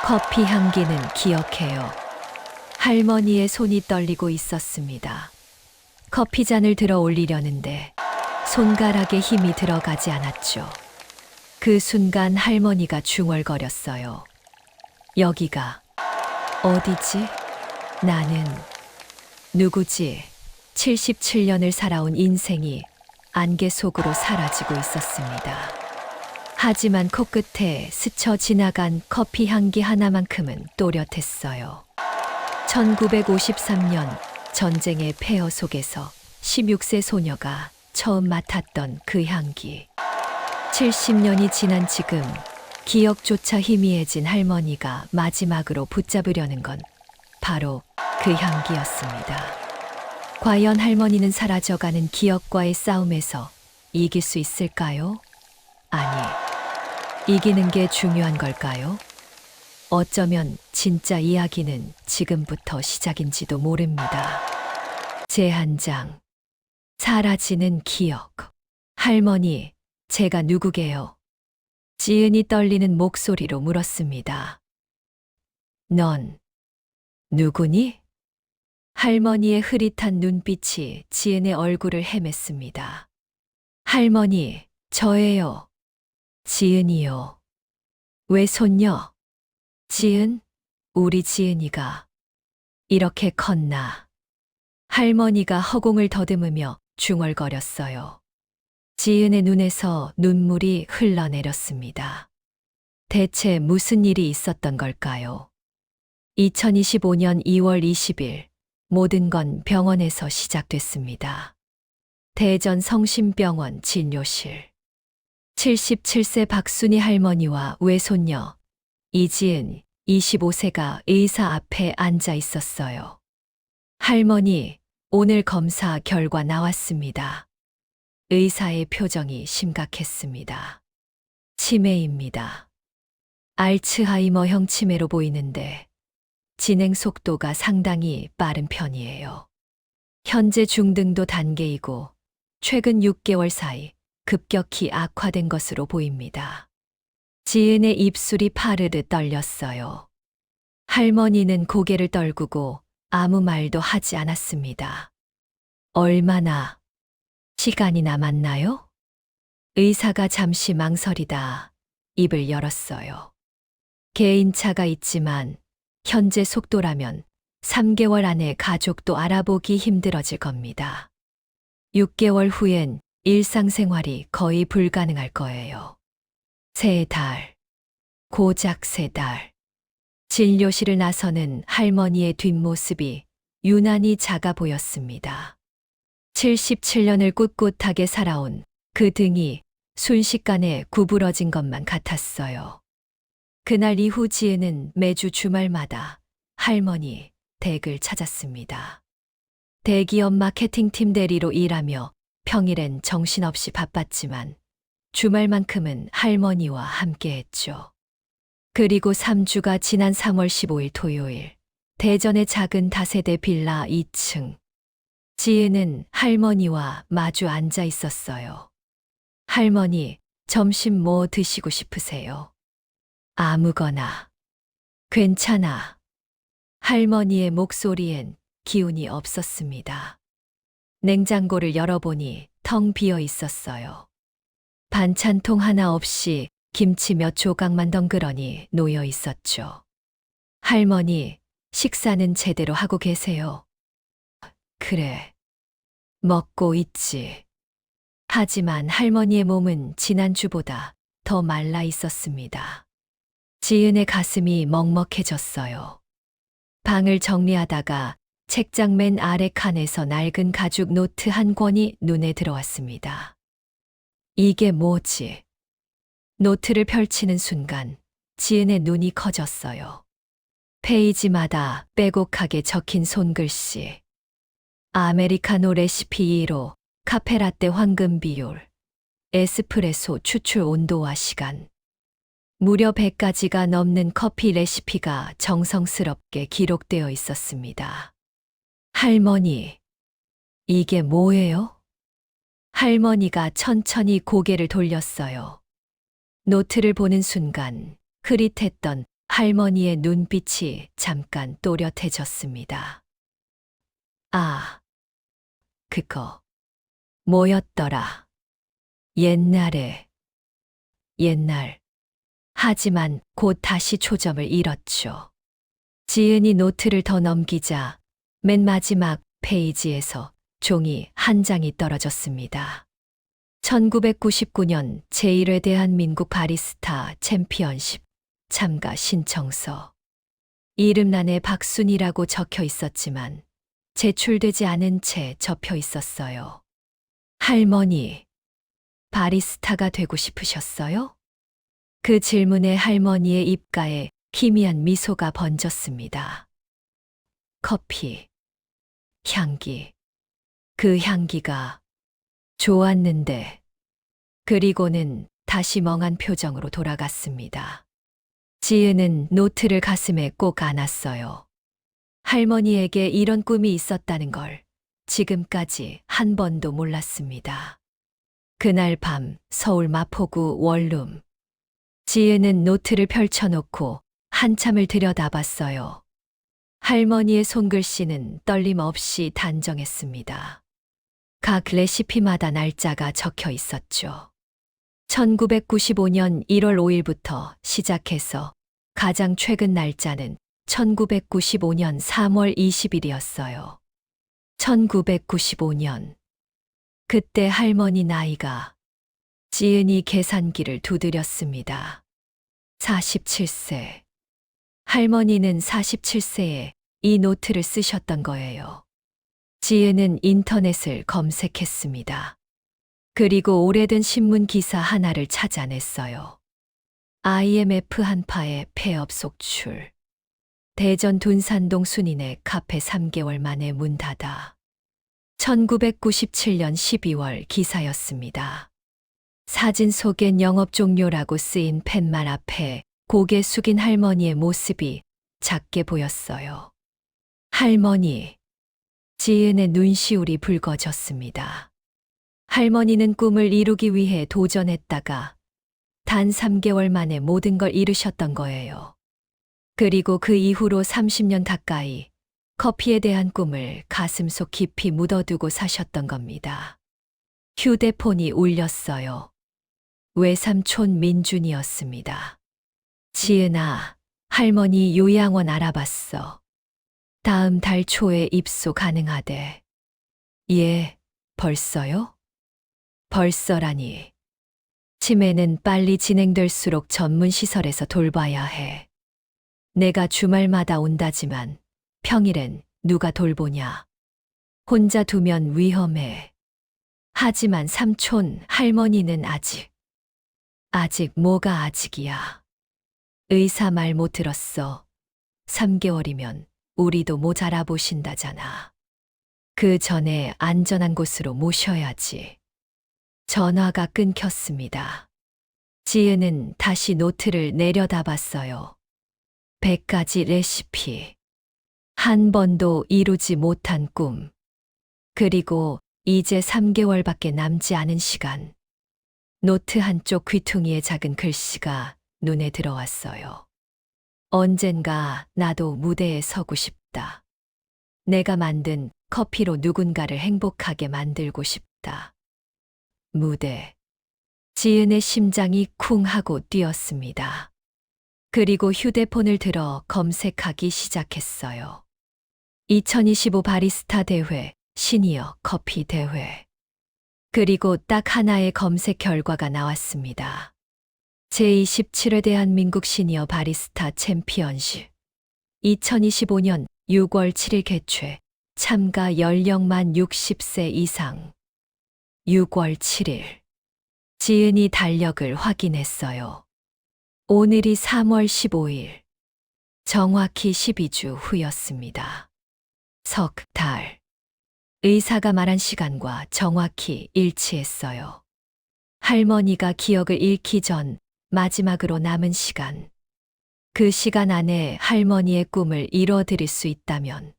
커피 향기는 기억해요. 할머니의 손이 떨리고 있었습니다. 커피잔을 들어 올리려는데 손가락에 힘이 들어가지 않았죠. 그 순간 할머니가 중얼거렸어요. 여기가 어디지? 나는 누구지? 77년을 살아온 인생이 안개 속으로 사라지고 있었습니다. 하지만 코끝에 스쳐 지나간 커피 향기 하나만큼은 또렷했어요. 1953년 전쟁의 폐허 속에서 16세 소녀가 처음 맡았던 그 향기. 70년이 지난 지금 기억조차 희미해진 할머니가 마지막으로 붙잡으려는 건 바로 그 향기였습니다. 과연 할머니는 사라져가는 기억과의 싸움에서 이길 수 있을까요? 아니, 이기는 게 중요한 걸까요? 어쩌면 진짜 이야기는 지금부터 시작인지도 모릅니다. 제한장. 사라지는 기억. 할머니, 제가 누구게요? 지은이 떨리는 목소리로 물었습니다. 넌 누구니? 할머니의 흐릿한 눈빛이 지은의 얼굴을 헤맸습니다. 할머니, 저예요. 지은이요. 왜 손녀? 지은? 우리 지은이가 이렇게 컸나? 할머니가 허공을 더듬으며 중얼거렸어요. 지은의 눈에서 눈물이 흘러내렸습니다. 대체 무슨 일이 있었던 걸까요? 2025년 2월 20일 모든 건 병원에서 시작됐습니다. 대전 성심병원 진료실. 77세 박순희 할머니와 외손녀 이지은 25세가 의사 앞에 앉아 있었어요. 할머니, 오늘 검사 결과 나왔습니다. 의사의 표정이 심각했습니다. 치매입니다. 알츠하이머형 치매로 보이는데 진행 속도가 상당히 빠른 편이에요. 현재 중등도 단계이고 최근 6개월 사이 급격히 악화된 것으로 보입니다. 지은의 입술이 파르르 떨렸어요. 할머니는 고개를 떨구고 아무 말도 하지 않았습니다. 얼마나 시간이 남았나요? 의사가 잠시 망설이다 입을 열었어요. 개인차가 있지만 현재 속도라면 3개월 안에 가족도 알아보기 힘들어질 겁니다. 6개월 후엔 일상생활이 거의 불가능할 거예요. 3달, 고작 3달. 진료실을 나서는 할머니의 뒷모습이 유난히 작아 보였습니다. 77년을 꿋꿋하게 살아온 그 등이 순식간에 구부러진 것만 같았어요. 그날 이후 지은은 매주 주말마다 할머니 댁을 찾았습니다. 대기업 마케팅팀 대리로 일하며 평일엔 정신없이 바빴지만 주말만큼은 할머니와 함께했죠. 그리고 3주가 지난 3월 15일 토요일, 대전의 작은 다세대 빌라 2층. 지은은 할머니와 마주 앉아 있었어요. 할머니, 점심 뭐 드시고 싶으세요? 아무거나. 괜찮아. 할머니의 목소리엔 기운이 없었습니다. 냉장고를 열어보니 텅 비어 있었어요. 반찬통 하나 없이 김치 몇 조각만 덩그러니 놓여 있었죠. 할머니, 식사는 제대로 하고 계세요? 그래. 먹고 있지. 하지만 할머니의 몸은 지난주보다 더 말라 있었습니다. 지은의 가슴이 먹먹해졌어요. 방을 정리하다가 책장 맨 아래 칸에서 낡은 가죽 노트 한 권이 눈에 들어왔습니다. 이게 뭐지? 노트를 펼치는 순간 지은의 눈이 커졌어요. 페이지마다 빼곡하게 적힌 손글씨. 아메리카노 레시피 2로 카페라떼 황금 비율, 에스프레소 추출 온도와 시간. 무려 100가지가 넘는 커피 레시피가 정성스럽게 기록되어 있었습니다. 할머니, 이게 뭐예요? 할머니가 천천히 고개를 돌렸어요. 노트를 보는 순간 흐릿했던 할머니의 눈빛이 잠깐 또렷해졌습니다. 아, 그거 뭐였더라? 옛날. 하지만 곧 다시 초점을 잃었죠. 지은이 노트를 더 넘기자 맨 마지막 페이지에서 종이 한 장이 떨어졌습니다. 1999년 제1회 대한민국 바리스타 챔피언십 참가 신청서. 이름란에 박순이라고 적혀 있었지만 제출되지 않은 채 접혀 있었어요. 할머니, 바리스타가 되고 싶으셨어요? 그 질문에 할머니의 입가에 희미한 미소가 번졌습니다. 커피, 향기, 그 향기가 좋았는데, 그리고는 다시 멍한 표정으로 돌아갔습니다. 지은은 노트를 가슴에 꼭 안았어요. 할머니에게 이런 꿈이 있었다는 걸 지금까지 한 번도 몰랐습니다. 그날 밤 서울 마포구 원룸. 지은은 노트를 펼쳐놓고 한참을 들여다봤어요. 할머니의 손글씨는 떨림 없이 단정했습니다. 각 레시피마다 날짜가 적혀 있었죠. 1995년 1월 5일부터 시작해서 가장 최근 날짜는 1995년 3월 20일이었어요. 1995년. 그때 할머니 나이가. 지은이 계산기를 두드렸습니다. 47세. 할머니는 47세에 이 노트를 쓰셨던 거예요. 지은은 인터넷을 검색했습니다. 그리고 오래된 신문 기사 하나를 찾아냈어요. IMF 한파의 폐업 속출. 대전 둔산동 순인의 카페 3개월 만에 문 닫아. 1997년 12월 기사였습니다. 사진 속엔 영업 종료라고 쓰인 팻말 앞에 고개 숙인 할머니의 모습이 작게 보였어요. 할머니. 지은의 눈시울이 붉어졌습니다. 할머니는 꿈을 이루기 위해 도전했다가 단 3개월 만에 모든 걸 이루셨던 거예요. 그리고 그 이후로 30년 가까이 커피에 대한 꿈을 가슴속 깊이 묻어두고 사셨던 겁니다. 휴대폰이 울렸어요. 외삼촌 민준이었습니다. 지은아, 할머니 요양원 알아봤어. 다음 달 초에 입소 가능하대. 예, 벌써요? 벌써라니. 치매는 빨리 진행될수록 전문 시설에서 돌봐야 해. 내가 주말마다 온다지만 평일엔 누가 돌보냐. 혼자 두면 위험해. 하지만 삼촌, 할머니는 아직 뭐가 아직이야. 의사 말 못 들었어. 3개월이면 우리도 모자라 보신다잖아. 그 전에 안전한 곳으로 모셔야지. 전화가 끊겼습니다. 지은은 다시 노트를 내려다봤어요. 100가지 레시피. 한 번도 이루지 못한 꿈. 그리고 이제 3개월밖에 남지 않은 시간. 노트 한쪽 귀퉁이에 작은 글씨가 눈에 들어왔어요. 언젠가 나도 무대에 서고 싶다. 내가 만든 커피로 누군가를 행복하게 만들고 싶다. 무대. 지은의 심장이 쿵 하고 뛰었습니다. 그리고 휴대폰을 들어 검색하기 시작했어요. 2025 바리스타 대회, 시니어 커피 대회. 그리고 딱 하나의 검색 결과가 나왔습니다. 제27회 대한민국 시니어 바리스타 챔피언십. 2025년 6월 7일 개최. 참가 연령만 60세 이상. 6월 7일. 지은이 달력을 확인했어요. 오늘이 3월 15일. 정확히 12주 후였습니다. 석 달. 의사가 말한 시간과 정확히 일치했어요. 할머니가 기억을 잃기 전 마지막으로 남은 시간. 그 시간 안에 할머니의 꿈을 이뤄드릴 수 있다면.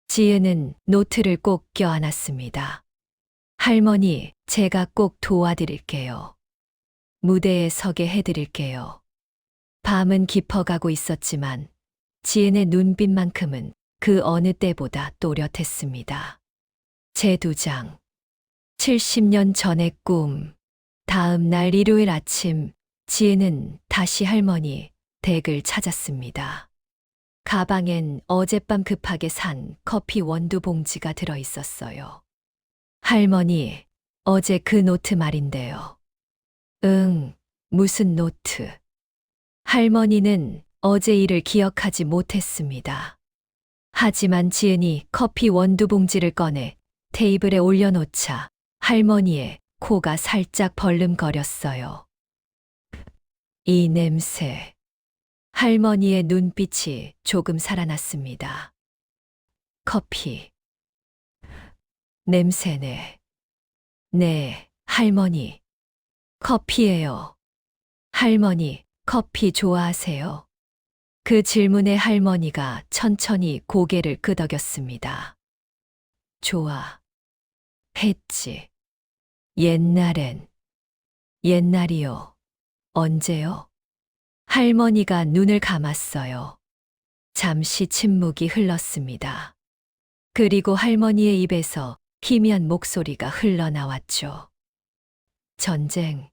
지은은 노트를 꼭 껴안았습니다. 할머니, 제가 꼭 도와드릴게요. 무대에 서게 해드릴게요. 밤은 깊어가고 있었지만 지은의 눈빛만큼은 그 어느 때보다 또렷했습니다. 제2장 70년 전의 꿈. 다음 날 일요일 아침 지은은 다시 할머니 댁을 찾았습니다. 가방엔 어젯밤 급하게 산 커피 원두 봉지가 들어 있었어요. 할머니, 어제 그 노트 말인데요. 응, 무슨 노트? 할머니는 어제 일을 기억하지 못했습니다. 하지만 지은이 커피 원두 봉지를 꺼내 테이블에 올려놓자 할머니의 코가 살짝 벌름거렸어요. 이 냄새. 할머니의 눈빛이 조금 살아났습니다. 커피. 냄새네. 네, 할머니. 커피예요. 할머니, 커피 좋아하세요? 그 질문에 할머니가 천천히 고개를 끄덕였습니다. 좋아. 했지. 옛날엔. 옛날이요. 언제요? 할머니가 눈을 감았어요. 잠시 침묵이 흘렀습니다. 그리고 할머니의 입에서 희미한 목소리가 흘러나왔죠. 전쟁.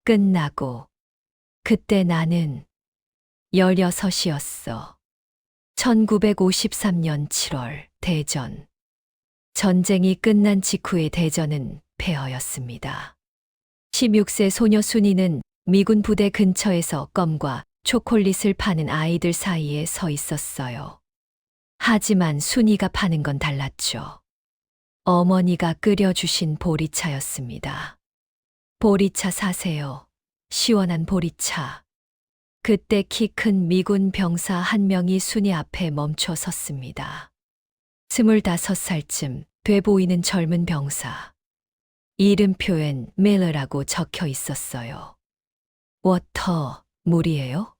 끝나고. 그때 나는 16이었어. 1953년 7월 대전. 전쟁이 끝난 직후의 대전은 폐허였습니다. 16세 소녀 순이는 미군 부대 근처에서 껌과 초콜릿을 파는 아이들 사이에 서 있었어요. 하지만 순이가 파는 건 달랐죠. 어머니가 끓여주신 보리차였습니다. 보리차 사세요. 시원한 보리차. 그때 키 큰 미군 병사 한 명이 순이 앞에 멈춰 섰습니다. 25살쯤 돼 보이는 젊은 병사. 이름표엔 밀러라고 적혀 있었어요. 워터, 물이에요?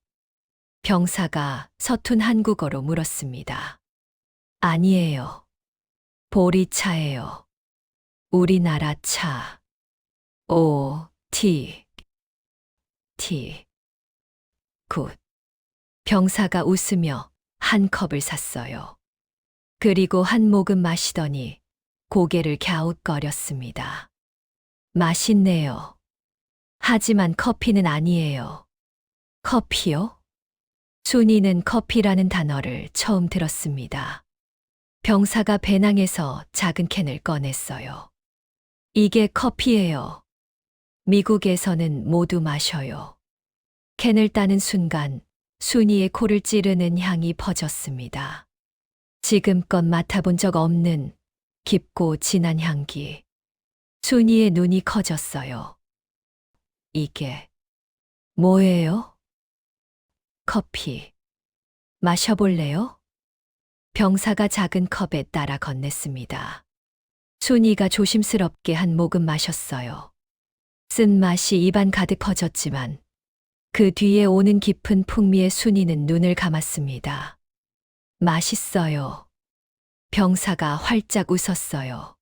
병사가 서툰 한국어로 물었습니다. 아니에요. 보리차예요. 우리나라 차. 오, 티. 굿. 병사가 웃으며 한 컵을 샀어요. 그리고 한 모금 마시더니 고개를 갸웃거렸습니다. 맛있네요. 하지만 커피는 아니에요. 커피요? 순이는 커피라는 단어를 처음 들었습니다. 병사가 배낭에서 작은 캔을 꺼냈어요. 이게 커피예요. 미국에서는 모두 마셔요. 캔을 따는 순간 순이의 코를 찌르는 향이 퍼졌습니다. 지금껏 맡아본 적 없는 깊고 진한 향기. 순이의 눈이 커졌어요. 이게 뭐예요? 커피. 마셔볼래요? 병사가 작은 컵에 따라 건넸습니다. 순이가 조심스럽게 한 모금 마셨어요. 쓴맛이 입안 가득 퍼졌지만 그 뒤에 오는 깊은 풍미에 순이는 눈을 감았습니다. 맛있어요. 병사가 활짝 웃었어요.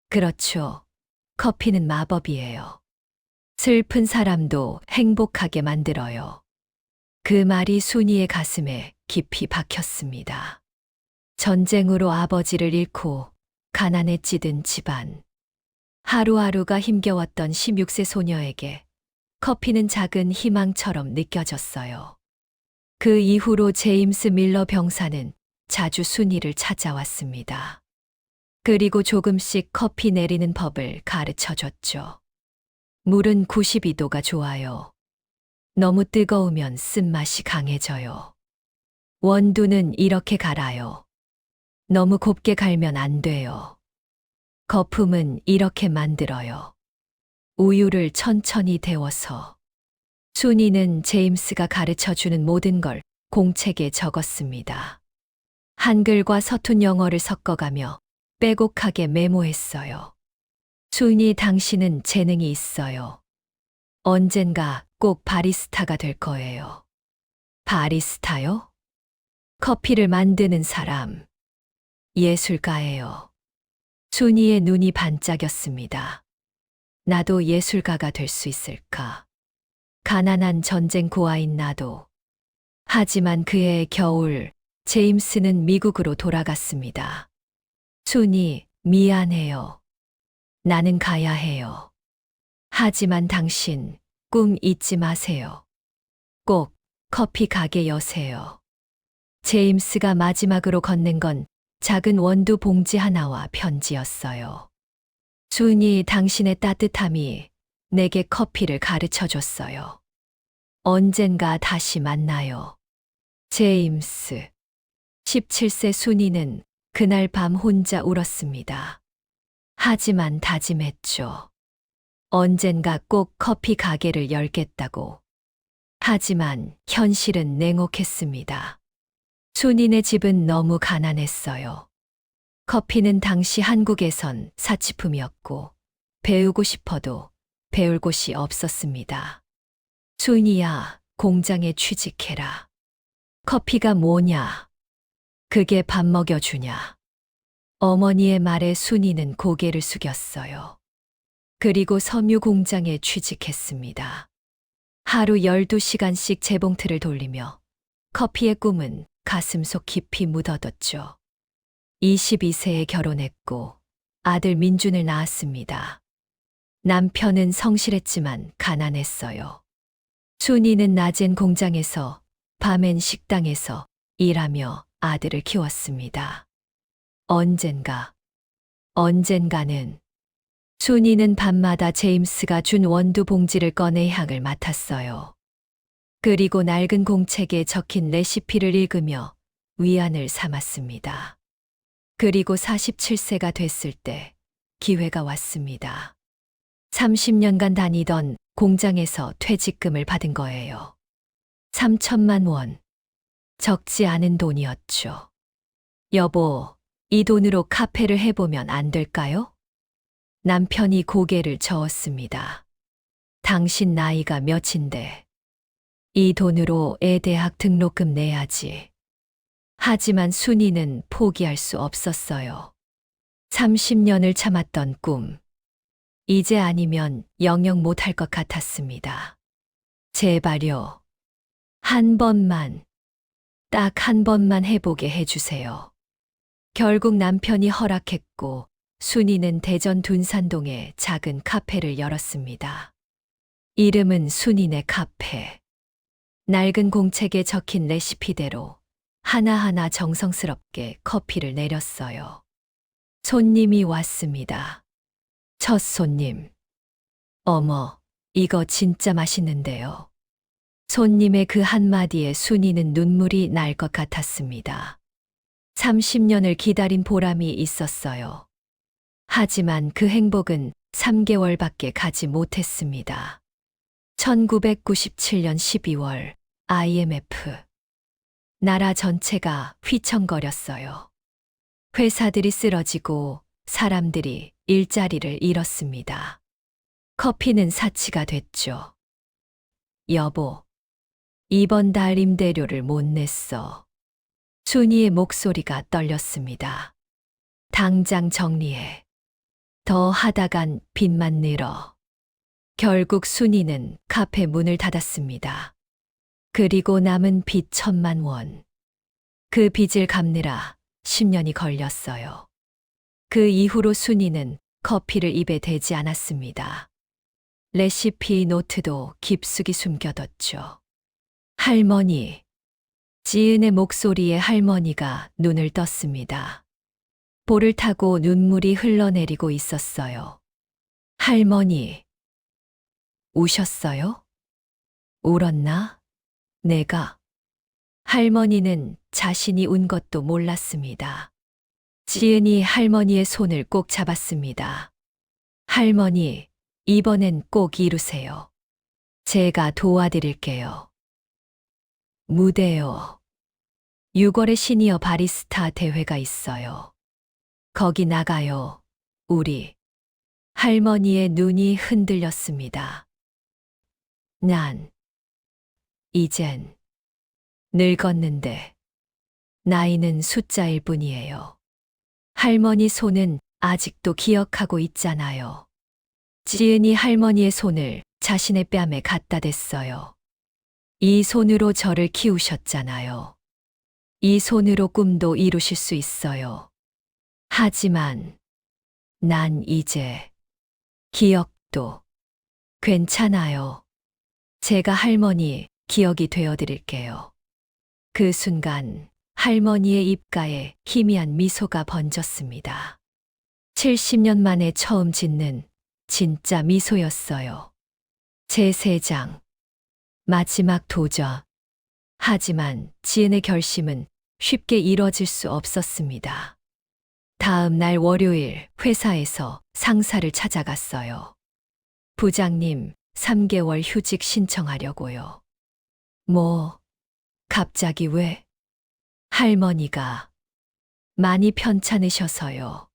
그렇죠. 커피는 마법이에요. 슬픈 사람도 행복하게 만들어요. 그 말이 순이의 가슴에 깊이 박혔습니다. 전쟁으로 아버지를 잃고 가난에 찌든 집안. 하루하루가 힘겨웠던 16세 소녀에게 커피는 작은 희망처럼 느껴졌어요. 그 이후로 제임스 밀러 병사는 자주 순이를 찾아왔습니다. 그리고 조금씩 커피 내리는 법을 가르쳐 줬죠. 물은 92도가 좋아요. 너무 뜨거우면 쓴맛이 강해져요. 원두는 이렇게 갈아요. 너무 곱게 갈면 안 돼요. 거품은 이렇게 만들어요. 우유를 천천히 데워서. 순이는 제임스가 가르쳐 주는 모든 걸 공책에 적었습니다. 한글과 서툰 영어를 섞어가며 빼곡하게 메모했어요. 순이, 당신은 재능이 있어요. 언젠가 꼭 바리스타가 될 거예요. 바리스타요? 커피를 만드는 사람. 예술가예요. 순이의 눈이 반짝였습니다. 나도 예술가가 될 수 있을까? 가난한 전쟁 고아인 나도. 하지만 그해 겨울, 제임스는 미국으로 돌아갔습니다. 순이, 미안해요. 나는 가야 해요. 하지만 당신, 꿈 잊지 마세요. 꼭 커피 가게 여세요. 제임스가 마지막으로 건넨 건 작은 원두 봉지 하나와 편지였어요. 순이, 당신의 따뜻함이 내게 커피를 가르쳐 줬어요. 언젠가 다시 만나요. 제임스. 17세 순이는 그날 밤 혼자 울었습니다. 하지만 다짐했죠. 언젠가 꼭 커피 가게를 열겠다고. 하지만 현실은 냉혹했습니다. 순이네 집은 너무 가난했어요. 커피는 당시 한국에선 사치품이었고, 배우고 싶어도 배울 곳이 없었습니다. 순이야, 공장에 취직해라. 커피가 뭐냐? 그게 밥 먹여주냐? 어머니의 말에 순이는 고개를 숙였어요. 그리고 섬유 공장에 취직했습니다. 하루 12시간씩 재봉틀을 돌리며 커피의 꿈은 가슴속 깊이 묻어뒀죠. 22세에 결혼했고 아들 민준을 낳았습니다. 남편은 성실했지만 가난했어요. 순이는 낮엔 공장에서 밤엔 식당에서 일하며 아들을 키웠습니다. 언젠가는 순이는 밤마다 제임스가 준 원두 봉지를 꺼내 향을 맡았어요. 그리고 낡은 공책에 적힌 레시피를 읽으며 위안을 삼았습니다. 그리고 47세가 됐을 때 기회가 왔습니다. 30년간 다니던 공장에서 퇴직금을 받은 거예요. 3천만 원. 적지 않은 돈이었죠. 여보, 이 돈으로 카페를 해보면 안 될까요? 남편이 고개를 저었습니다. 당신 나이가 몇인데. 이 돈으로 애 대학 등록금 내야지. 하지만 순이는 포기할 수 없었어요. 30년을 참았던 꿈. 이제 아니면 영영 못할 것 같았습니다. 제발요. 한 번만, 딱 한 번만 해보게 해주세요. 결국 남편이 허락했고 순이는 대전 둔산동에 작은 카페를 열었습니다. 이름은 순이네 카페. 낡은 공책에 적힌 레시피대로 하나하나 정성스럽게 커피를 내렸어요. 손님이 왔습니다. 첫 손님. 어머, 이거 진짜 맛있는데요. 손님의 그 한마디에 순이는 눈물이 날 것 같았습니다. 30년을 기다린 보람이 있었어요. 하지만 그 행복은 3개월밖에 가지 못했습니다. 1997년 12월 IMF. 나라 전체가 휘청거렸어요. 회사들이 쓰러지고 사람들이 일자리를 잃었습니다. 커피는 사치가 됐죠. 여보, 이번 달 임대료를 못 냈어. 순이의 목소리가 떨렸습니다. 당장 정리해. 더 하다간 빚만 늘어. 결국 순이는 카페 문을 닫았습니다. 그리고 남은 빚 1,000만 원. 그 빚을 갚느라 10년이 걸렸어요. 그 이후로 순이는 커피를 입에 대지 않았습니다. 레시피 노트도 깊숙이 숨겨뒀죠. 할머니. 지은의 목소리에 할머니가 눈을 떴습니다. 볼을 타고 눈물이 흘러내리고 있었어요. 할머니. 우셨어요? 울었나? 내가. 할머니는 자신이 운 것도 몰랐습니다. 지은이 할머니의 손을 꼭 잡았습니다. 할머니, 이번엔 꼭 이루세요. 제가 도와드릴게요. 무대요. 6월에 시니어 바리스타 대회가 있어요. 거기 나가요, 우리. 할머니의 눈이 흔들렸습니다. 난 이젠 늙었는데 나이는 숫자일 뿐이에요. 할머니 손은 아직도 기억하고 있잖아요. 지은이 할머니의 손을 자신의 뺨에 갖다 댔어요. 이 손으로 저를 키우셨잖아요. 이 손으로 꿈도 이루실 수 있어요. 하지만 난 이제 기억도 괜찮아요. 제가 할머니 기억이 되어 드릴게요. 그 순간 할머니의 입가에 희미한 미소가 번졌습니다. 70년 만에 처음 짓는 진짜 미소였어요. 제 세장, 마지막 도전. 하지만 지은의 결심은 쉽게 이뤄질 수 없었습니다. 다음 날 월요일 회사에서 상사를 찾아갔어요. 부장님, 3개월 휴직 신청하려고요. 뭐, 갑자기 왜? 할머니가 많이 편찮으셔서요.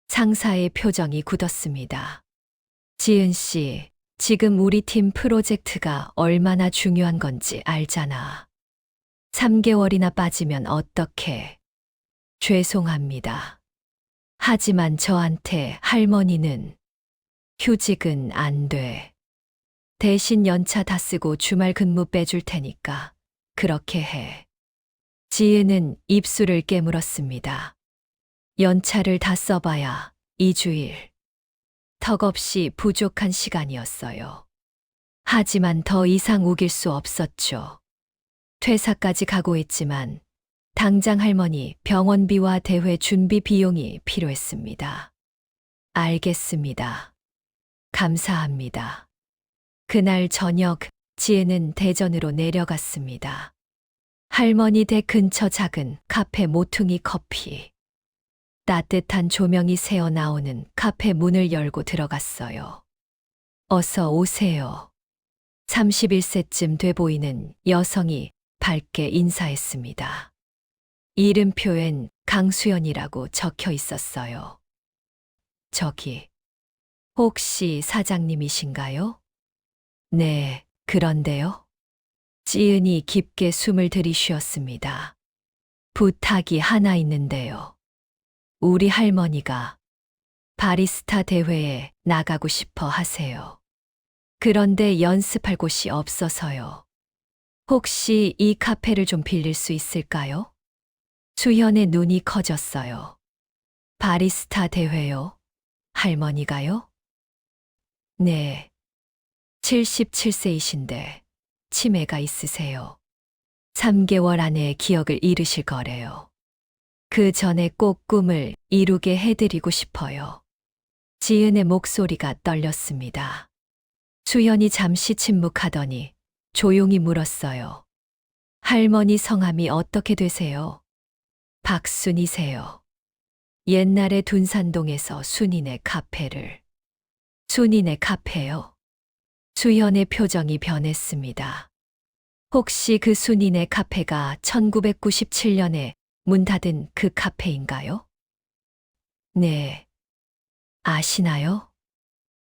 상사의 표정이 굳었습니다. 지은 씨, 지금 우리 팀 프로젝트가 얼마나 중요한 건지 알잖아. 3개월이나 빠지면 어떡해. 죄송합니다. 하지만 저한테 할머니는 휴직은 안 돼. 대신 연차 다 쓰고 주말 근무 빼줄 테니까 그렇게 해. 지은은 입술을 깨물었습니다. 연차를 다 써봐야 2주일. 턱없이 부족한 시간이었어요. 하지만 더 이상 우길 수 없었죠. 퇴사까지 각오했지만 당장 할머니 병원비와 대회 준비 비용이 필요했습니다. 알겠습니다. 감사합니다. 그날 저녁 지혜는 대전으로 내려갔습니다. 할머니 댁 근처 작은 카페 모퉁이 커피. 따뜻한 조명이 새어 나오는 카페 문을 열고 들어갔어요. 어서 오세요. 31세쯤 돼 보이는 여성이 밝게 인사했습니다. 이름표엔 강수연이라고 적혀 있었어요. 저기, 혹시 사장님이신가요? 네, 그런데요. 지은이 깊게 숨을 들이쉬었습니다. 부탁이 하나 있는데요. 우리 할머니가 바리스타 대회에 나가고 싶어 하세요. 그런데 연습할 곳이 없어서요. 혹시 이 카페를 좀 빌릴 수 있을까요? 수현의 눈이 커졌어요. 바리스타 대회요? 할머니가요? 네. 77세이신데 치매가 있으세요. 3개월 안에 기억을 잃으실 거래요. 그 전에 꼭 꿈을 이루게 해드리고 싶어요. 지은의 목소리가 떨렸습니다. 수현이 잠시 침묵하더니 조용히 물었어요. 할머니 성함이 어떻게 되세요? 박순이세요. 옛날에 둔산동에서 순이네 카페를. 순이네 카페요? 수현의 표정이 변했습니다. 혹시 그 순이네 카페가 1997년에 문 닫은 그 카페인가요? 네. 아시나요?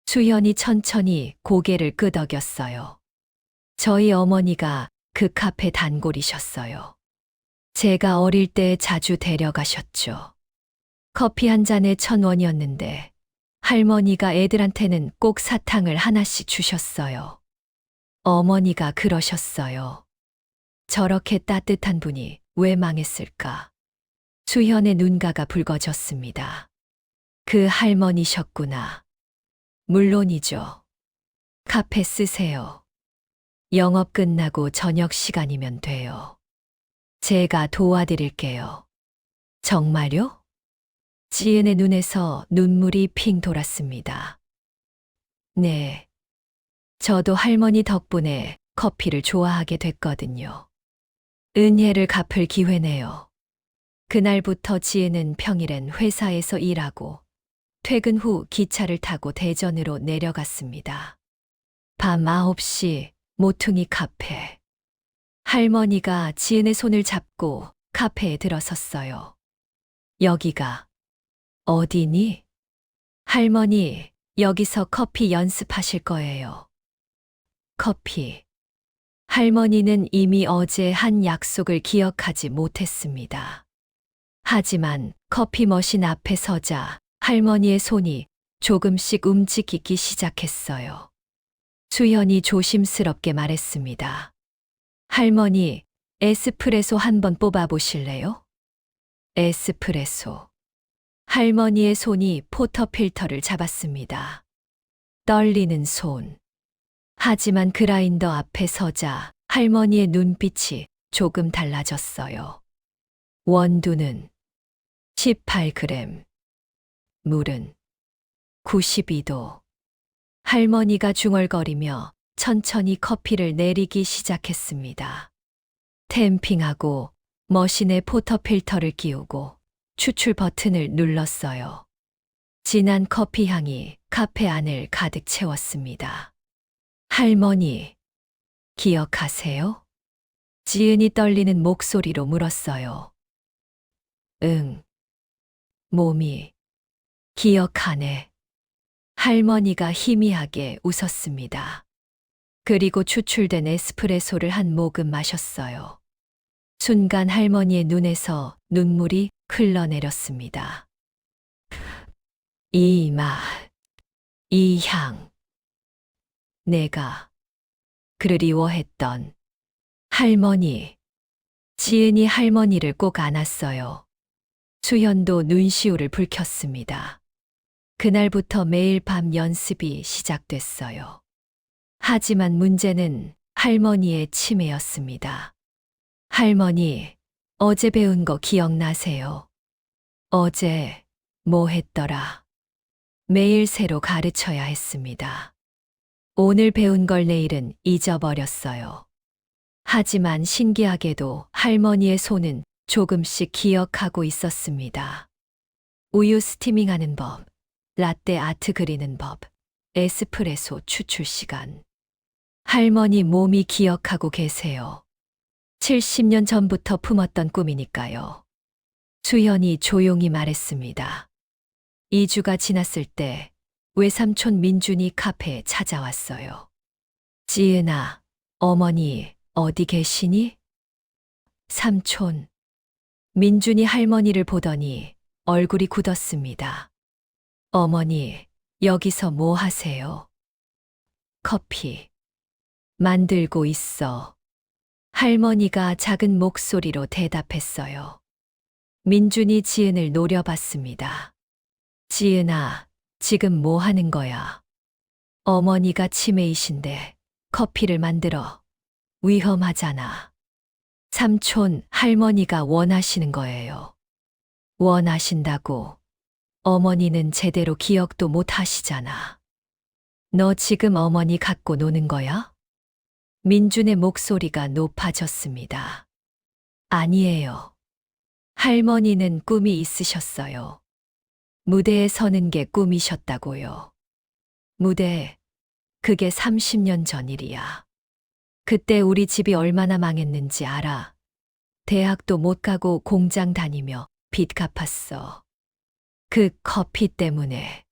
수현이 천천히 고개를 끄덕였어요. 저희 어머니가 그 카페 단골이셨어요. 제가 어릴 때 자주 데려가셨죠. 커피 한 잔에 1,000원이었는데 할머니가 애들한테는 꼭 사탕을 하나씩 주셨어요. 어머니가 그러셨어요. 저렇게 따뜻한 분이 왜 망했을까? 수현의 눈가가 붉어졌습니다. 그 할머니셨구나. 물론이죠. 카페 쓰세요. 영업 끝나고 저녁 시간이면 돼요. 제가 도와드릴게요. 정말요? 지은의 눈에서 눈물이 핑 돌았습니다. 네. 저도 할머니 덕분에 커피를 좋아하게 됐거든요. 은혜를 갚을 기회네요. 그날부터 지은은 평일엔 회사에서 일하고 퇴근 후 기차를 타고 대전으로 내려갔습니다. 밤 9시 모퉁이 카페. 할머니가 지은의 손을 잡고 카페에 들어섰어요. 여기가 어디니? 할머니, 여기서 커피 연습하실 거예요. 커피. 할머니는 이미 어제 한 약속을 기억하지 못했습니다. 하지만 커피 머신 앞에 서자 할머니의 손이 조금씩 움직이기 시작했어요. 수현이 조심스럽게 말했습니다. 할머니, 에스프레소 한번 뽑아보실래요? 에스프레소. 할머니의 손이 포터필터를 잡았습니다. 떨리는 손. 하지만 그라인더 앞에 서자 할머니의 눈빛이 조금 달라졌어요. 원두는 18g, 물은 92도. 할머니가 중얼거리며 천천히 커피를 내리기 시작했습니다. 탬핑하고 머신에 포터필터를 끼우고 추출 버튼을 눌렀어요. 진한 커피 향이 카페 안을 가득 채웠습니다. 할머니, 기억하세요? 지은이 떨리는 목소리로 물었어요. 응. 몸이 기억하네. 할머니가 희미하게 웃었습니다. 그리고 추출된 에스프레소를 한 모금 마셨어요. 순간 할머니의 눈에서 눈물이 흘러내렸습니다. 이 맛, 이 향. 내가 그리워했던 할머니. 지은이 할머니를 꼭 안았어요. 수현도 눈시울을 붉혔습니다. 그날부터 매일 밤 연습이 시작됐어요. 하지만 문제는 할머니의 치매였습니다. 할머니, 어제 배운 거 기억나세요? 어제 뭐 했더라? 매일 새로 가르쳐야 했습니다. 오늘 배운 걸 내일은 잊어버렸어요. 하지만 신기하게도 할머니의 손은 조금씩 기억하고 있었습니다. 우유 스티밍하는 법, 라떼 아트 그리는 법, 에스프레소 추출 시간. 할머니 몸이 기억하고 계세요. 70년 전부터 품었던 꿈이니까요. 수현이 조용히 말했습니다. 2주가 지났을 때 외삼촌 민준이 카페에 찾아왔어요. 지은아, 어머니 어디 계시니? 삼촌. 민준이 할머니를 보더니 얼굴이 굳었습니다. 어머니, 여기서 뭐 하세요? 커피. 만들고 있어. 할머니가 작은 목소리로 대답했어요. 민준이 지은을 노려봤습니다. 지은아, 지금 뭐 하는 거야? 어머니가 치매이신데 커피를 만들어. 위험하잖아. 삼촌, 할머니가 원하시는 거예요. 원하신다고. 어머니는 제대로 기억도 못 하시잖아. 너 지금 어머니 갖고 노는 거야? 민준의 목소리가 높아졌습니다. 아니에요. 할머니는 꿈이 있으셨어요. 무대에 서는 게 꿈이셨다고요. 무대, 그게 30년 전 일이야. 그때 우리 집이 얼마나 망했는지 알아. 대학도 못 가고 공장 다니며 빚 갚았어. 그 커피 때문에.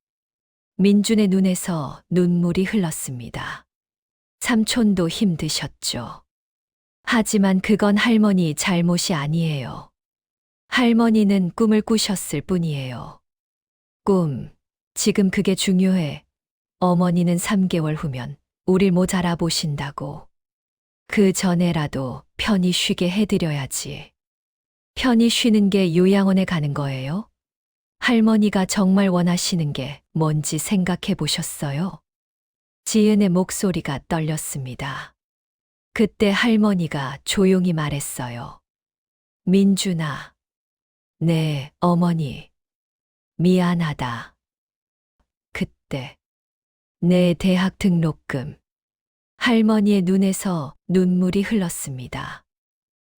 민준의 눈에서 눈물이 흘렀습니다. 삼촌도 힘드셨죠. 하지만 그건 할머니 잘못이 아니에요. 할머니는 꿈을 꾸셨을 뿐이에요. 꿈, 지금 그게 중요해. 어머니는 3개월 후면 우릴 못 알아보신다고. 그 전에라도 편히 쉬게 해드려야지. 편히 쉬는 게 요양원에 가는 거예요? 할머니가 정말 원하시는 게 뭔지 생각해 보셨어요? 지은의 목소리가 떨렸습니다. 그때 할머니가 조용히 말했어요. 민준아. 네, 어머니. 미안하다. 그때 내 대학 등록금. 할머니의 눈에서 눈물이 흘렀습니다.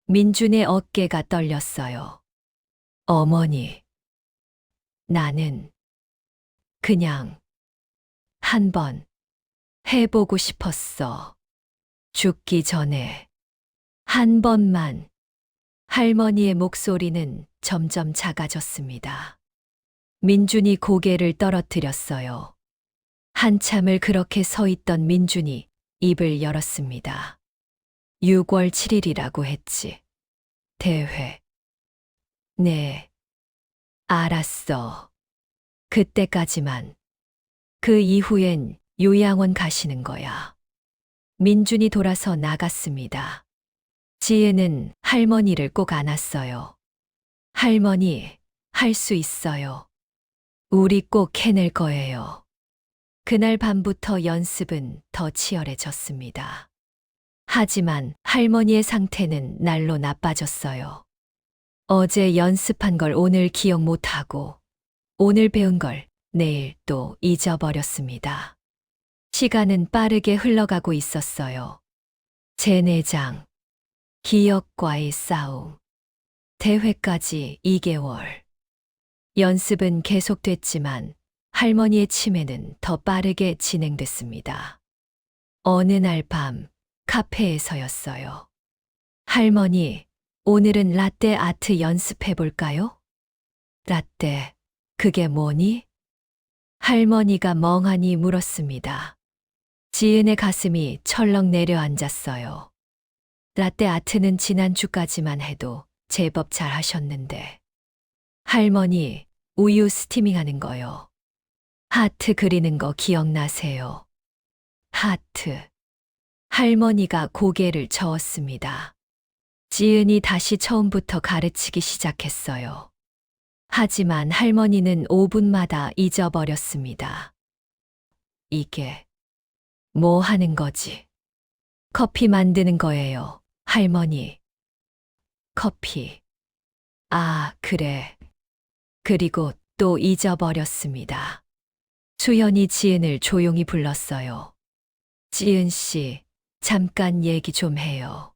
민준의 어깨가 떨렸어요. 어머니. 나는 그냥 한번 해보고 싶었어. 죽기 전에 한 번만. 할머니의 목소리는 점점 작아졌습니다. 민준이 고개를 떨어뜨렸어요. 한참을 그렇게 서 있던 민준이 입을 열었습니다. 6월 7일이라고 했지. 대회. 네. 알았어. 그때까지만. 그 이후엔 요양원 가시는 거야. 민준이 돌아서 나갔습니다. 지혜는 할머니를 꼭 안았어요. 할머니, 할 수 있어요. 우리 꼭 해낼 거예요. 그날 밤부터 연습은 더 치열해졌습니다. 하지만 할머니의 상태는 날로 나빠졌어요. 어제 연습한 걸 오늘 기억 못하고, 오늘 배운 걸 내일 또 잊어버렸습니다. 시간은 빠르게 흘러가고 있었어요. 재내장, 기억과의 싸움, 대회까지 2개월. 연습은 계속됐지만 할머니의 치매는 더 빠르게 진행됐습니다. 어느 날 밤 카페에서였어요. 할머니, 오늘은 라떼 아트 연습해 볼까요? 라떼, 그게 뭐니? 할머니가 멍하니 물었습니다. 지은의 가슴이 철렁 내려앉았어요. 라떼 아트는 지난주까지만 해도 제법 잘 하셨는데. 할머니, 우유 스티밍하는 거요. 하트 그리는 거 기억나세요? 하트. 할머니가 고개를 저었습니다. 지은이 다시 처음부터 가르치기 시작했어요. 하지만 할머니는 5분마다 잊어버렸습니다. 이게 뭐 하는 거지? 커피 만드는 거예요, 할머니. 커피. 아, 그래. 그리고 또 잊어버렸습니다. 수연이 지은을 조용히 불렀어요. 지은 씨, 잠깐 얘기 좀 해요.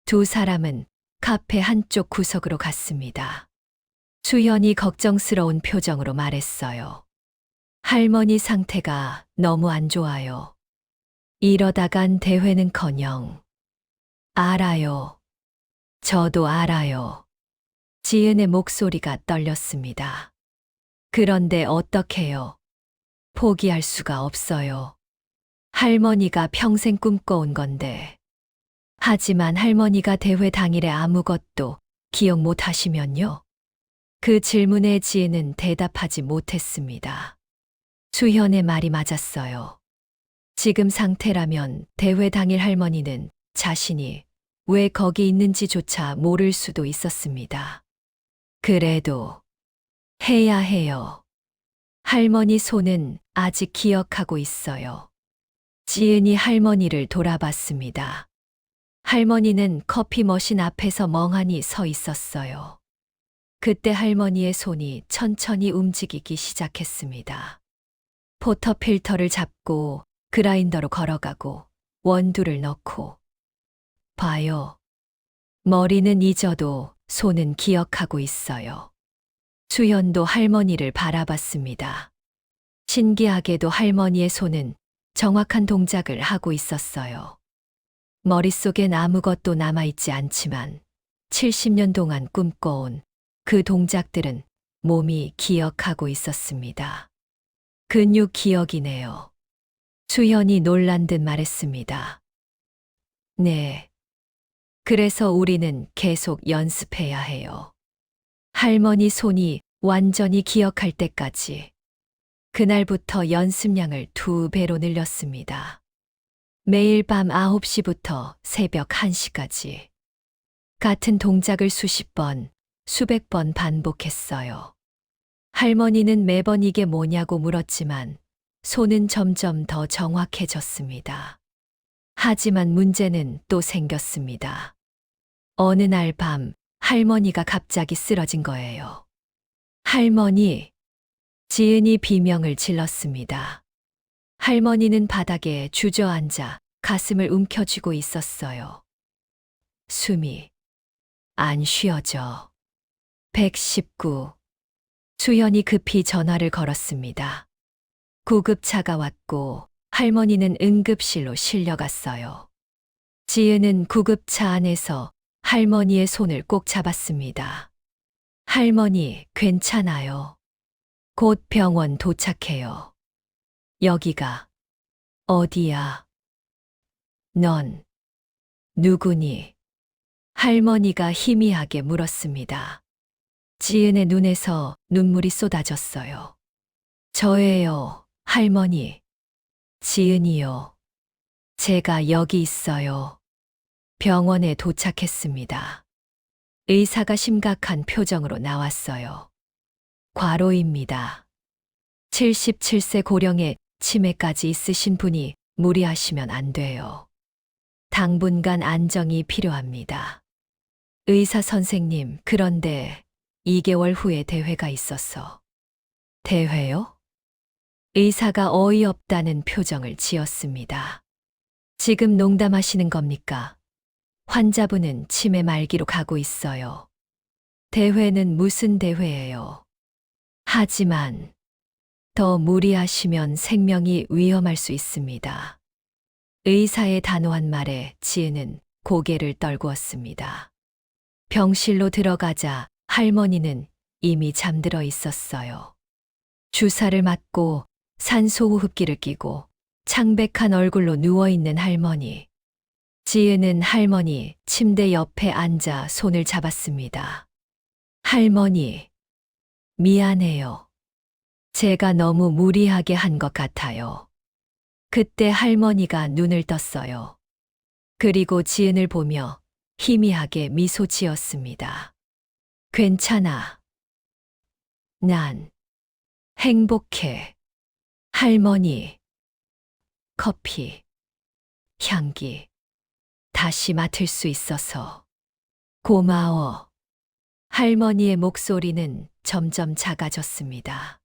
두 사람은 카페 한쪽 구석으로 갔습니다. 수연이 걱정스러운 표정으로 말했어요. 할머니 상태가 너무 안 좋아요. 이러다간 대회는커녕. 알아요. 저도 알아요. 지은의 목소리가 떨렸습니다. 그런데 어떡해요? 포기할 수가 없어요. 할머니가 평생 꿈꿔온 건데. 하지만 할머니가 대회 당일에 아무것도 기억 못 하시면요? 그 질문에 지은은 대답하지 못했습니다. 수현의 말이 맞았어요. 지금 상태라면 대회 당일 할머니는 자신이 왜 거기 있는지조차 모를 수도 있었습니다. 그래도 해야 해요. 할머니 손은 아직 기억하고 있어요. 지은이 할머니를 돌아봤습니다. 할머니는 커피 머신 앞에서 멍하니 서 있었어요. 그때 할머니의 손이 천천히 움직이기 시작했습니다. 포터 필터를 잡고 그라인더로 걸어가고 원두를 넣고. 봐요. 머리는 잊어도 손은 기억하고 있어요. 수연도 할머니를 바라봤습니다. 신기하게도 할머니의 손은 정확한 동작을 하고 있었어요. 머릿속엔 아무것도 남아있지 않지만 70년 동안 꿈꿔온 그 동작들은 몸이 기억하고 있었습니다. 근육 기억이네요. 수연이 놀란 듯 말했습니다. 네. 그래서 우리는 계속 연습해야 해요. 할머니 손이 완전히 기억할 때까지. 그날부터 연습량을 2배로 늘렸습니다. 매일 밤 9시부터 새벽 1시까지. 같은 동작을 수십 번, 수백 번 반복했어요. 할머니는 매번 이게 뭐냐고 물었지만 손은 점점 더 정확해졌습니다. 하지만 문제는 또 생겼습니다. 어느 날 밤 할머니가 갑자기 쓰러진 거예요. 할머니, 지은이 비명을 질렀습니다. 할머니는 바닥에 주저앉아 가슴을 움켜쥐고 있었어요. 숨이 안 쉬어져. 119. 수연이 급히 전화를 걸었습니다. 구급차가 왔고 할머니는 응급실로 실려갔어요. 지은은 구급차 안에서 할머니의 손을 꼭 잡았습니다. 할머니, 괜찮아요. 곧 병원 도착해요. 여기가 어디야? 넌 누구니? 할머니가 희미하게 물었습니다. 지은의 눈에서 눈물이 쏟아졌어요. 저예요, 할머니. 지은이요. 제가 여기 있어요. 병원에 도착했습니다. 의사가 심각한 표정으로 나왔어요. 과로입니다. 77세 고령에 치매까지 있으신 분이 무리하시면 안 돼요. 당분간 안정이 필요합니다. 의사 선생님, 그런데 2개월 후에 대회가 있어서. 대회요? 의사가 어이없다는 표정을 지었습니다. 지금 농담하시는 겁니까? 환자분은 치매 말기로 가고 있어요. 대회는 무슨 대회예요? 하지만 더 무리하시면 생명이 위험할 수 있습니다. 의사의 단호한 말에 지은은 고개를 떨구었습니다. 병실로 들어가자 할머니는 이미 잠들어 있었어요. 주사를 맞고 산소호흡기를 끼고 창백한 얼굴로 누워있는 할머니. 지은은 할머니 침대 옆에 앉아 손을 잡았습니다. 할머니, 미안해요. 제가 너무 무리하게 한 것 같아요. 그때 할머니가 눈을 떴어요. 그리고 지은을 보며 희미하게 미소 지었습니다. 괜찮아. 난 행복해. 할머니, 커피, 향기, 다시 맡을 수 있어서 고마워. 할머니의 목소리는 점점 작아졌습니다.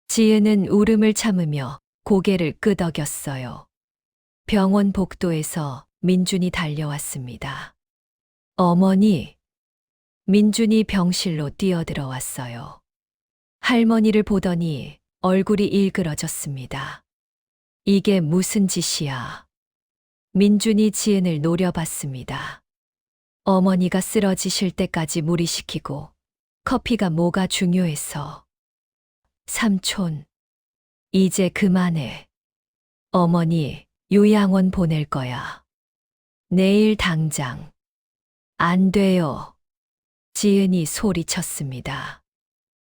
지은은 울음을 참으며 고개를 끄덕였어요. 병원 복도에서 민준이 달려왔습니다. 어머니, 민준이 병실로 뛰어들어왔어요. 할머니를 보더니 얼굴이 일그러졌습니다. 이게 무슨 짓이야? 민준이 지은을 노려봤습니다. 어머니가 쓰러지실 때까지 무리시키고 커피가 뭐가 중요해서. 삼촌, 이제 그만해. 어머니, 요양원 보낼 거야. 내일 당장. 안 돼요. 지은이 소리쳤습니다.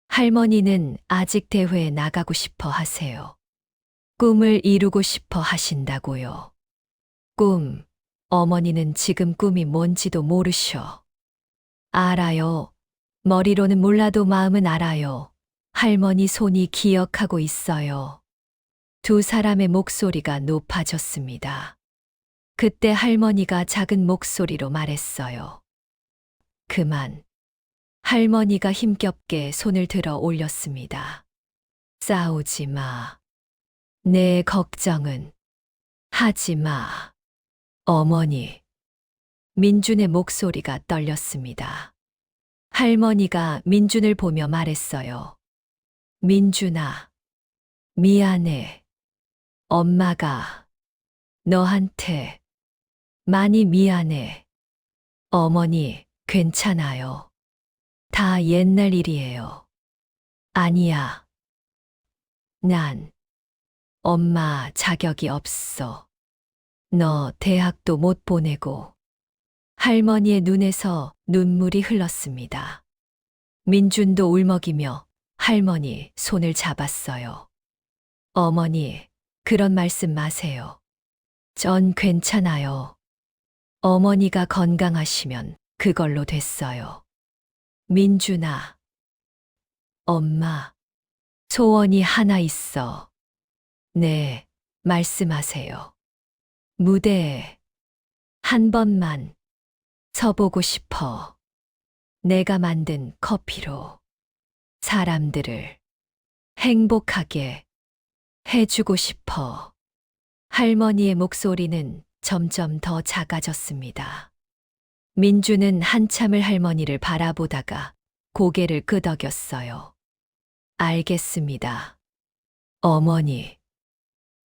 할머니는 아직 대회에 나가고 싶어 하세요. 꿈을 이루고 싶어 하신다고요. 꿈, 어머니는 지금 꿈이 뭔지도 모르셔. 알아요. 머리로는 몰라도 마음은 알아요. 할머니 손이 기억하고 있어요. 두 사람의 목소리가 높아졌습니다. 그때 할머니가 작은 목소리로 말했어요. 그만. 할머니가 힘겹게 손을 들어 올렸습니다. 싸우지 마. 내 걱정은 하지 마. 어머니. 민준의 목소리가 떨렸습니다. 할머니가 민준을 보며 말했어요. 민준아, 미안해. 엄마가 너한테 많이 미안해. 어머니, 괜찮아요. 다 옛날 일이에요. 아니야. 난 엄마 자격이 없어. 너 대학도 못 보내고. 할머니의 눈에서 눈물이 흘렀습니다. 민준도 울먹이며 할머니 손을 잡았어요. 어머니, 그런 말씀 마세요. 전 괜찮아요. 어머니가 건강하시면 그걸로 됐어요. 민준아, 엄마, 소원이 하나 있어. 네, 말씀하세요. 무대에 한 번만 서보고 싶어. 내가 만든 커피로 사람들을 행복하게 해주고 싶어. 할머니의 목소리는 점점 더 작아졌습니다. 민주는 한참을 할머니를 바라보다가 고개를 끄덕였어요. 알겠습니다. 어머니,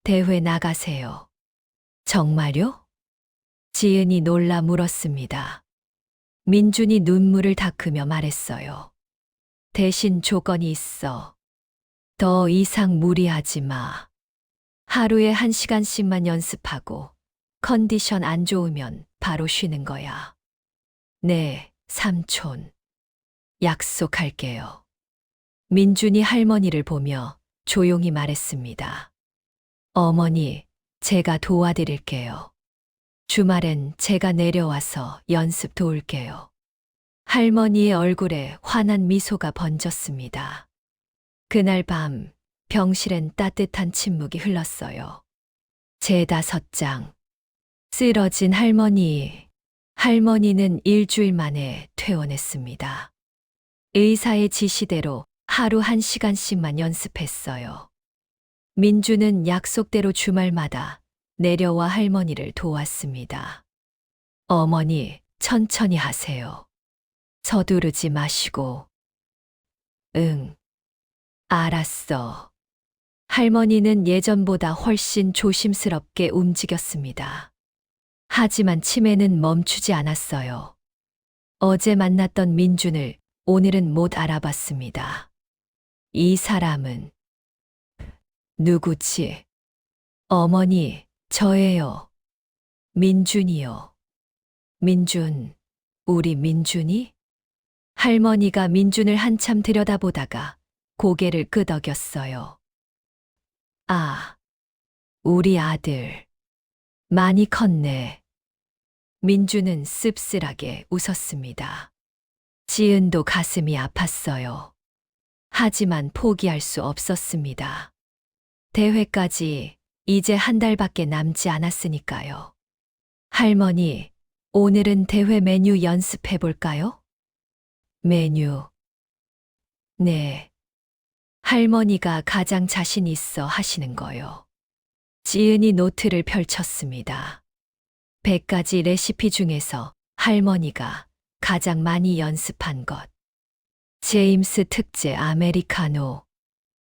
대회 나가세요. 정말요? 지은이 놀라 물었습니다. 민준이 눈물을 닦으며 말했어요. 대신 조건이 있어. 더 이상 무리하지 마. 하루에 1시간씩만 연습하고 컨디션 안 좋으면 바로 쉬는 거야. 네, 삼촌. 약속할게요. 민준이 할머니를 보며 조용히 말했습니다. 어머니, 제가 도와드릴게요. 주말엔 제가 내려와서 연습 도울게요. 할머니의 얼굴에 환한 미소가 번졌습니다. 그날 밤 병실엔 따뜻한 침묵이 흘렀어요. 제5장. 쓰러진 할머니. 할머니는 일주일 만에 퇴원했습니다. 의사의 지시대로 하루 1시간씩만 연습했어요. 민주는 약속대로 주말마다 내려와 할머니를 도왔습니다. 어머니, 천천히 하세요. 서두르지 마시고. 응. 알았어. 할머니는 예전보다 훨씬 조심스럽게 움직였습니다. 하지만 치매는 멈추지 않았어요. 어제 만났던 민준을 오늘은 못 알아봤습니다. 이 사람은 누구지? 어머니, 저예요. 민준이요. 민준, 우리 민준이? 할머니가 민준을 한참 들여다보다가 고개를 끄덕였어요. 아, 우리 아들. 많이 컸네. 민준은 씁쓸하게 웃었습니다. 지은도 가슴이 아팠어요. 하지만 포기할 수 없었습니다. 대회까지 이제 한 달밖에 남지 않았으니까요. 할머니, 오늘은 대회 메뉴 연습해 볼까요? 메뉴. 네. 할머니가 가장 자신 있어 하시는 거요. 지은이 노트를 펼쳤습니다. 100가지 레시피 중에서 할머니가 가장 많이 연습한 것. 제임스 특제 아메리카노.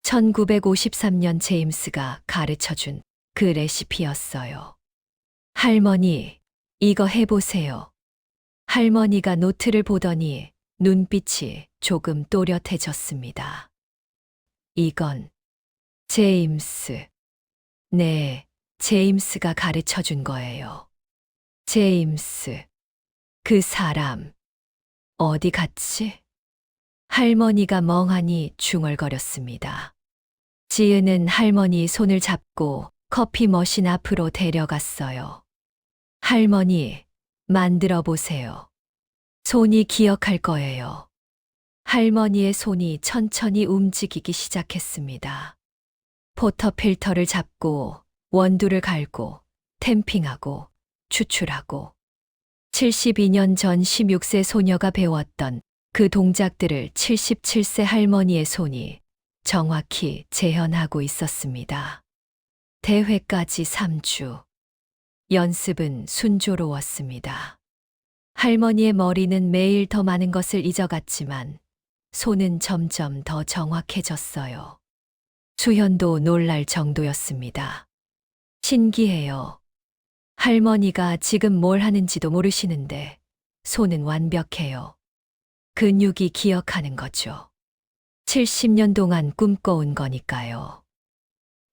1953년 제임스가 가르쳐준 그 레시피였어요. 할머니, 이거 해보세요. 할머니가 노트를 보더니 눈빛이 조금 또렷해졌습니다. 이건 제임스. 네, 제임스가 가르쳐준 거예요. 제임스. 그 사람. 어디 갔지? 할머니가 멍하니 중얼거렸습니다. 지은은 할머니 손을 잡고 커피 머신 앞으로 데려갔어요. 할머니, 만들어 보세요. 손이 기억할 거예요. 할머니의 손이 천천히 움직이기 시작했습니다. 포터필터를 잡고 원두를 갈고 탬핑하고 추출하고 72년 전 16세 소녀가 배웠던 그 동작들을 77세 할머니의 손이 정확히 재현하고 있었습니다. 대회까지 3주. 연습은 순조로웠습니다. 할머니의 머리는 매일 더 많은 것을 잊어갔지만 손은 점점 더 정확해졌어요. 수현도 놀랄 정도였습니다. 신기해요. 할머니가 지금 뭘 하는지도 모르시는데 손은 완벽해요. 근육이 기억하는 거죠. 70년 동안 꿈꿔온 거니까요.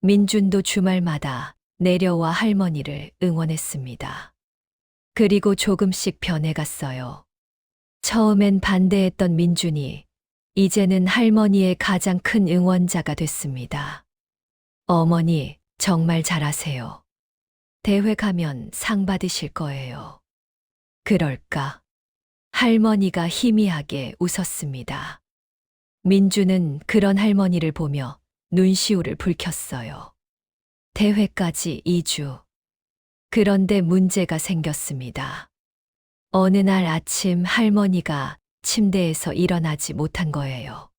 민준도 주말마다 내려와 할머니를 응원했습니다. 그리고 조금씩 변해갔어요. 처음엔 반대했던 민준이 이제는 할머니의 가장 큰 응원자가 됐습니다. 어머니, 정말 잘하세요. 대회 가면 상 받으실 거예요. 그럴까? 할머니가 희미하게 웃었습니다. 민주는 그런 할머니를 보며 눈시울을 붉혔어요. 대회까지 2주. 그런데 문제가 생겼습니다. 어느 날 아침 할머니가 침대에서 일어나지 못한 거예요.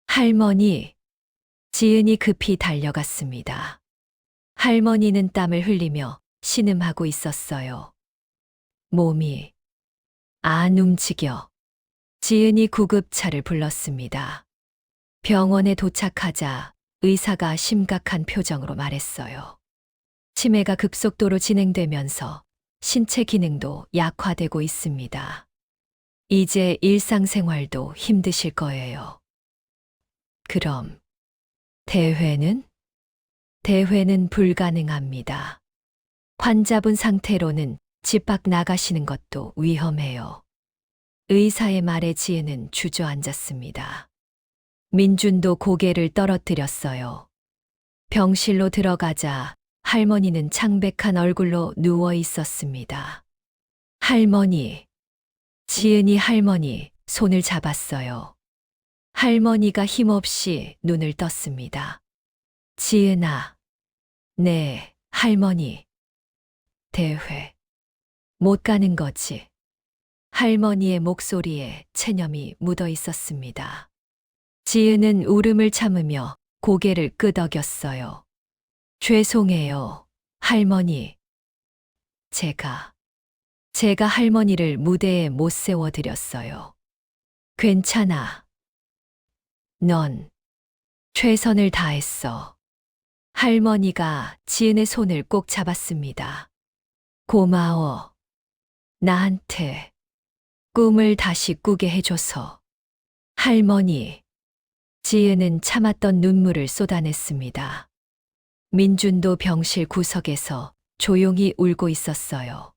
할머니, 지은이 급히 달려갔습니다. 할머니는 땀을 흘리며 신음하고 있었어요. 몸이 안 움직여. 지은이 구급차를 불렀습니다. 병원에 도착하자 의사가 심각한 표정으로 말했어요. 치매가 급속도로 진행되면서 신체 기능도 약화되고 있습니다. 이제 일상생활도 힘드실 거예요. 그럼 대회는? 대회는 불가능합니다. 환자분 상태로는 집 밖 나가시는 것도 위험해요. 의사의 말에 지은은 주저앉았습니다. 민준도 고개를 떨어뜨렸어요. 병실로 들어가자 할머니는 창백한 얼굴로 누워 있었습니다. 할머니. 지은이 할머니 손을 잡았어요. 할머니가 힘없이 눈을 떴습니다. 지은아. 네, 할머니. 대회. 못 가는 거지. 할머니의 목소리에 체념이 묻어 있었습니다. 지은은 울음을 참으며 고개를 끄덕였어요. 죄송해요, 할머니. 제가 할머니를 무대에 못 세워드렸어요. 괜찮아. 넌 최선을 다했어. 할머니가 지은의 손을 꼭 잡았습니다. 고마워. 나한테 꿈을 다시 꾸게 해줘서. 할머니. 지은은 참았던 눈물을 쏟아냈습니다. 민준도 병실 구석에서 조용히 울고 있었어요.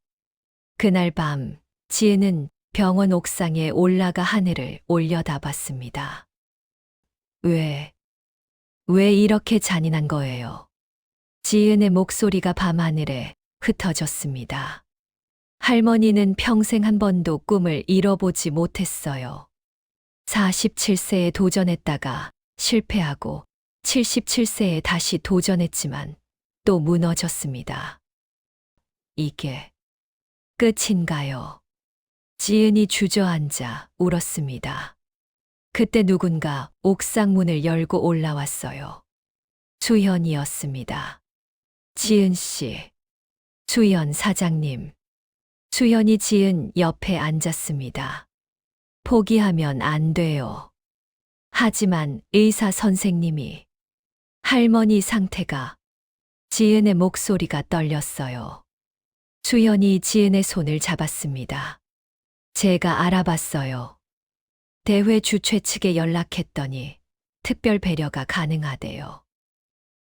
그날 밤 지은은 병원 옥상에 올라가 하늘을 올려다봤습니다. 왜 이렇게 잔인한 거예요? 지은의 목소리가 밤하늘에 흩어졌습니다. 할머니는 평생 한 번도 꿈을 이뤄보지 못했어요. 47세에 도전했다가 실패하고 77세에 다시 도전했지만 또 무너졌습니다. 이게 끝인가요? 지은이 주저앉아 울었습니다. 그때 누군가 옥상 문을 열고 올라왔어요. 수현이었습니다. 지은 씨. 수현 사장님. 수현이 지은 옆에 앉았습니다. 포기하면 안 돼요. 하지만 의사 선생님이. 할머니 상태가. 지은의 목소리가 떨렸어요. 수현이 지은의 손을 잡았습니다. 제가 알아봤어요. 대회 주최 측에 연락했더니 특별 배려가 가능하대요.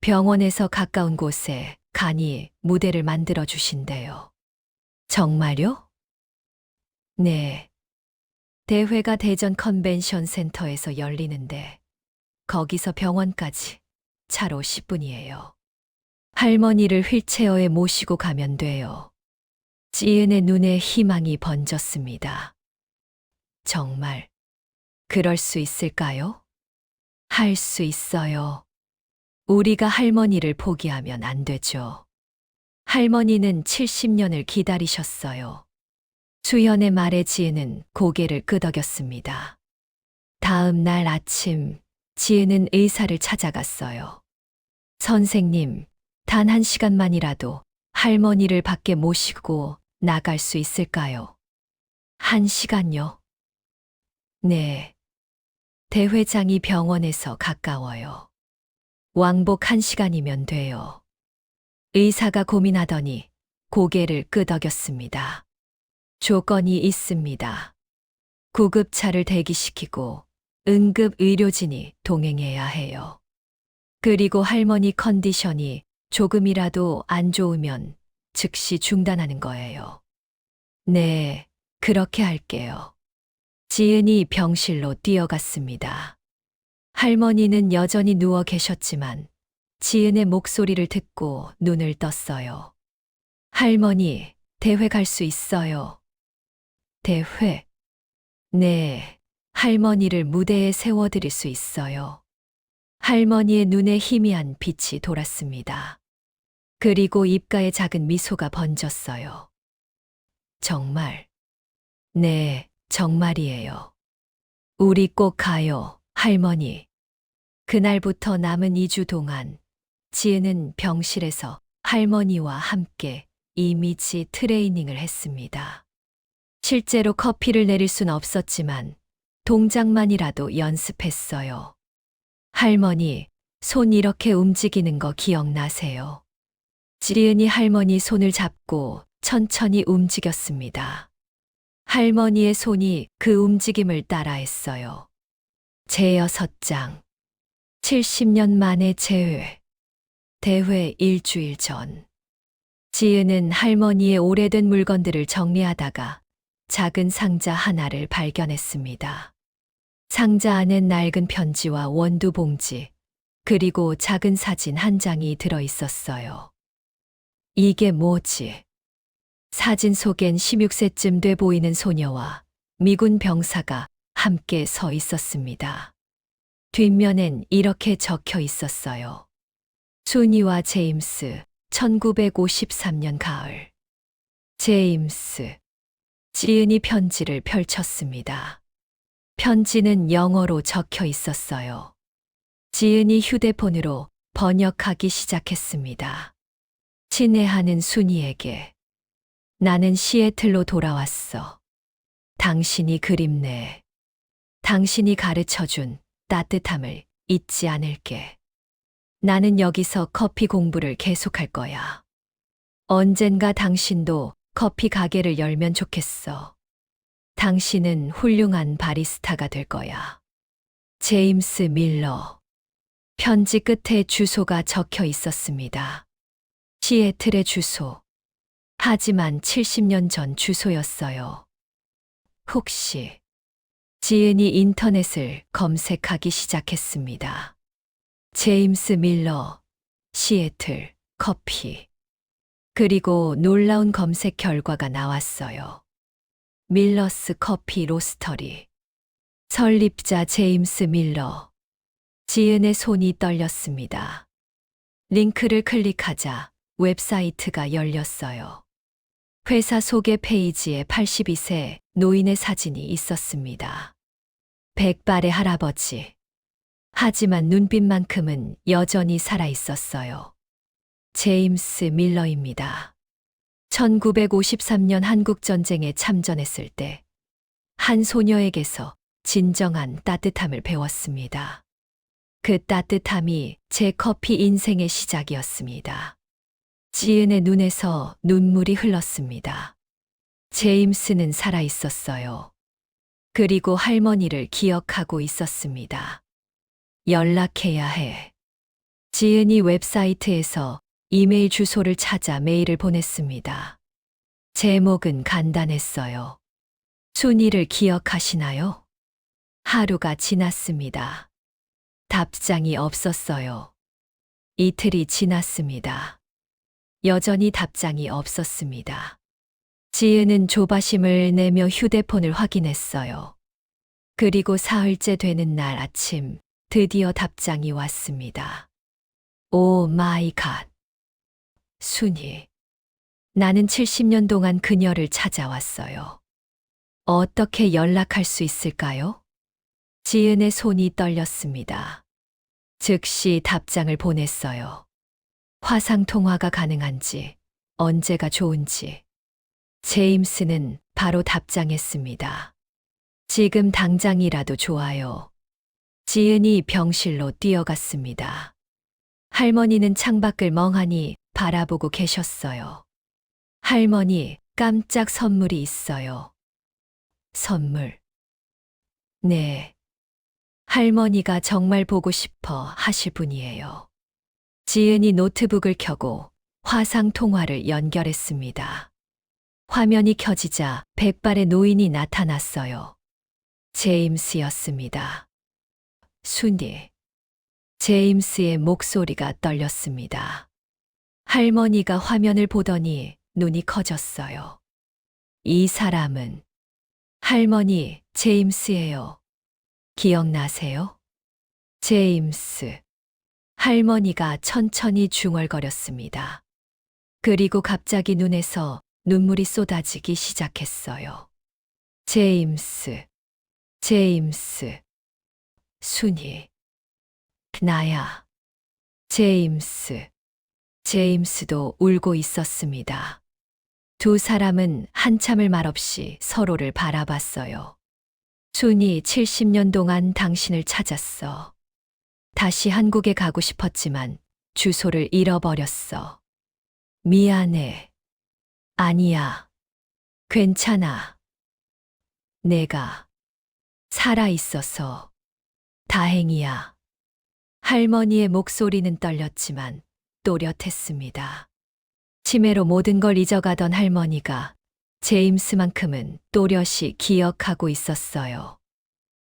병원에서 가까운 곳에 간이 무대를 만들어 주신대요. 정말요? 네. 대회가 대전 컨벤션 센터에서 열리는데 거기서 병원까지 차로 10분이에요. 할머니를 휠체어에 모시고 가면 돼요. 지은의 눈에 희망이 번졌습니다. 정말 그럴 수 있을까요? 할 수 있어요. 우리가 할머니를 포기하면 안 되죠. 할머니는 70년을 기다리셨어요. 수현의 말에 지은은 고개를 끄덕였습니다. 다음 날 아침, 지은은 의사를 찾아갔어요. 선생님, 단 1시간만이라도 할머니를 밖에 모시고 나갈 수 있을까요? 1시간요? 네. 대회장이 병원에서 가까워요. 왕복 1시간이면 돼요. 의사가 고민하더니 고개를 끄덕였습니다. 조건이 있습니다. 구급차를 대기시키고 응급 의료진이 동행해야 해요. 그리고 할머니 컨디션이 조금이라도 안 좋으면 즉시 중단하는 거예요. 네, 그렇게 할게요. 지은이 병실로 뛰어갔습니다. 할머니는 여전히 누워 계셨지만 지은의 목소리를 듣고 눈을 떴어요. 할머니, 대회 갈 수 있어요. 대회? 네, 할머니를 무대에 세워드릴 수 있어요. 할머니의 눈에 희미한 빛이 돌았습니다. 그리고 입가에 작은 미소가 번졌어요. 정말? 네, 정말이에요. 우리 꼭 가요, 할머니. 그날부터 남은 2주 동안 지은은 병실에서 할머니와 함께 이미지 트레이닝을 했습니다. 실제로 커피를 내릴 순 없었지만 동작만이라도 연습했어요. 할머니, 손 이렇게 움직이는 거 기억나세요? 지은이 할머니 손을 잡고 천천히 움직였습니다. 할머니의 손이 그 움직임을 따라했어요. 제6장. 70년 만에 재회. 대회 일주일 전. 지은은 할머니의 오래된 물건들을 정리하다가 작은 상자 하나를 발견했습니다. 상자 안엔 낡은 편지와 원두 봉지, 그리고 작은 사진 한 장이 들어 있었어요. 이게 뭐지? 사진 속엔 16세쯤 돼 보이는 소녀와 미군 병사가 함께 서 있었습니다. 뒷면엔 이렇게 적혀 있었어요. 순이와 제임스, 1953년 가을. 제임스. 지은이 편지를 펼쳤습니다. 편지는 영어로 적혀 있었어요. 지은이 휴대폰으로 번역하기 시작했습니다. 친애하는 순이에게. 나는 시애틀로 돌아왔어. 당신이 그립네. 당신이 가르쳐준 따뜻함을 잊지 않을게. 나는 여기서 커피 공부를 계속할 거야. 언젠가 당신도 커피 가게를 열면 좋겠어. 당신은 훌륭한 바리스타가 될 거야. 제임스 밀러. 편지 끝에 주소가 적혀 있었습니다. 시애틀의 주소. 하지만 70년 전 주소였어요. 혹시 지은이 인터넷을 검색하기 시작했습니다. 제임스 밀러, 시애틀, 커피. 그리고 놀라운 검색 결과가 나왔어요. 밀러스 커피 로스터리. 설립자 제임스 밀러. 지은의 손이 떨렸습니다. 링크를 클릭하자 웹사이트가 열렸어요. 회사 소개 페이지에 82세 노인의 사진이 있었습니다. 백발의 할아버지. 하지만 눈빛만큼은 여전히 살아 있었어요. 제임스 밀러입니다. 1953년 한국전쟁에 참전했을 때 한 소녀에게서 진정한 따뜻함을 배웠습니다. 그 따뜻함이 제 커피 인생의 시작이었습니다. 지은의 눈에서 눈물이 흘렀습니다. 제임스는 살아 있었어요. 그리고 할머니를 기억하고 있었습니다. 연락해야 해. 지은이 웹사이트에서 이메일 주소를 찾아 메일을 보냈습니다. 제목은 간단했어요. 순이를 기억하시나요? 하루가 지났습니다. 답장이 없었어요. 이틀이 지났습니다. 여전히 답장이 없었습니다. 지은은 조바심을 내며 휴대폰을 확인했어요. 그리고 사흘째 되는 날 아침 드디어 답장이 왔습니다. 오 마이 갓. 순이. 나는 70년 동안 그녀를 찾아왔어요. 어떻게 연락할 수 있을까요? 지은의 손이 떨렸습니다. 즉시 답장을 보냈어요. 화상 통화가 가능한지, 언제가 좋은지. 제임스는 바로 답장했습니다. 지금 당장이라도 좋아요. 지은이 병실로 뛰어갔습니다. 할머니는 창밖을 멍하니 바라보고 계셨어요. 할머니, 깜짝 선물이 있어요. 선물. 네. 할머니가 정말 보고 싶어 하실 분이에요. 지은이 노트북을 켜고 화상 통화를 연결했습니다. 화면이 켜지자 백발의 노인이 나타났어요. 제임스였습니다. 순이. 제임스의 목소리가 떨렸습니다. 할머니가 화면을 보더니 눈이 커졌어요. 이 사람은 할머니, 제임스예요. 기억나세요? 제임스. 할머니가 천천히 중얼거렸습니다. 그리고 갑자기 눈에서 눈물이 쏟아지기 시작했어요. 제임스. 제임스. 순이. 나야. 제임스. 제임스도 울고 있었습니다. 두 사람은 한참을 말없이 서로를 바라봤어요. 순이 70년 동안 당신을 찾았어. 다시 한국에 가고 싶었지만 주소를 잃어버렸어. 미안해. 아니야. 괜찮아. 내가 살아 있어서 다행이야. 할머니의 목소리는 떨렸지만 또렷했습니다. 치매로 모든 걸 잊어가던 할머니가 제임스만큼은 또렷이 기억하고 있었어요.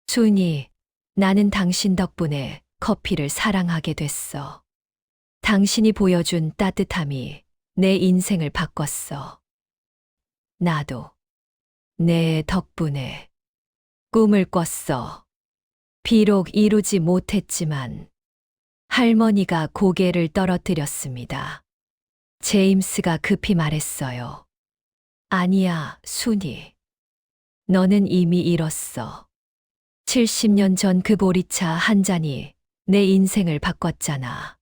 순이, 나는 당신 덕분에 커피를 사랑하게 됐어. 당신이 보여준 따뜻함이 내 인생을 바꿨어. 나도 내 덕분에 꿈을 꿨어. 비록 이루지 못했지만 할머니가 고개를 떨어뜨렸습니다. 제임스가 급히 말했어요. 아니야, 순이. 너는 이미 잃었어. 70년 전 그 보리차 한 잔이 내 인생을 바꿨잖아.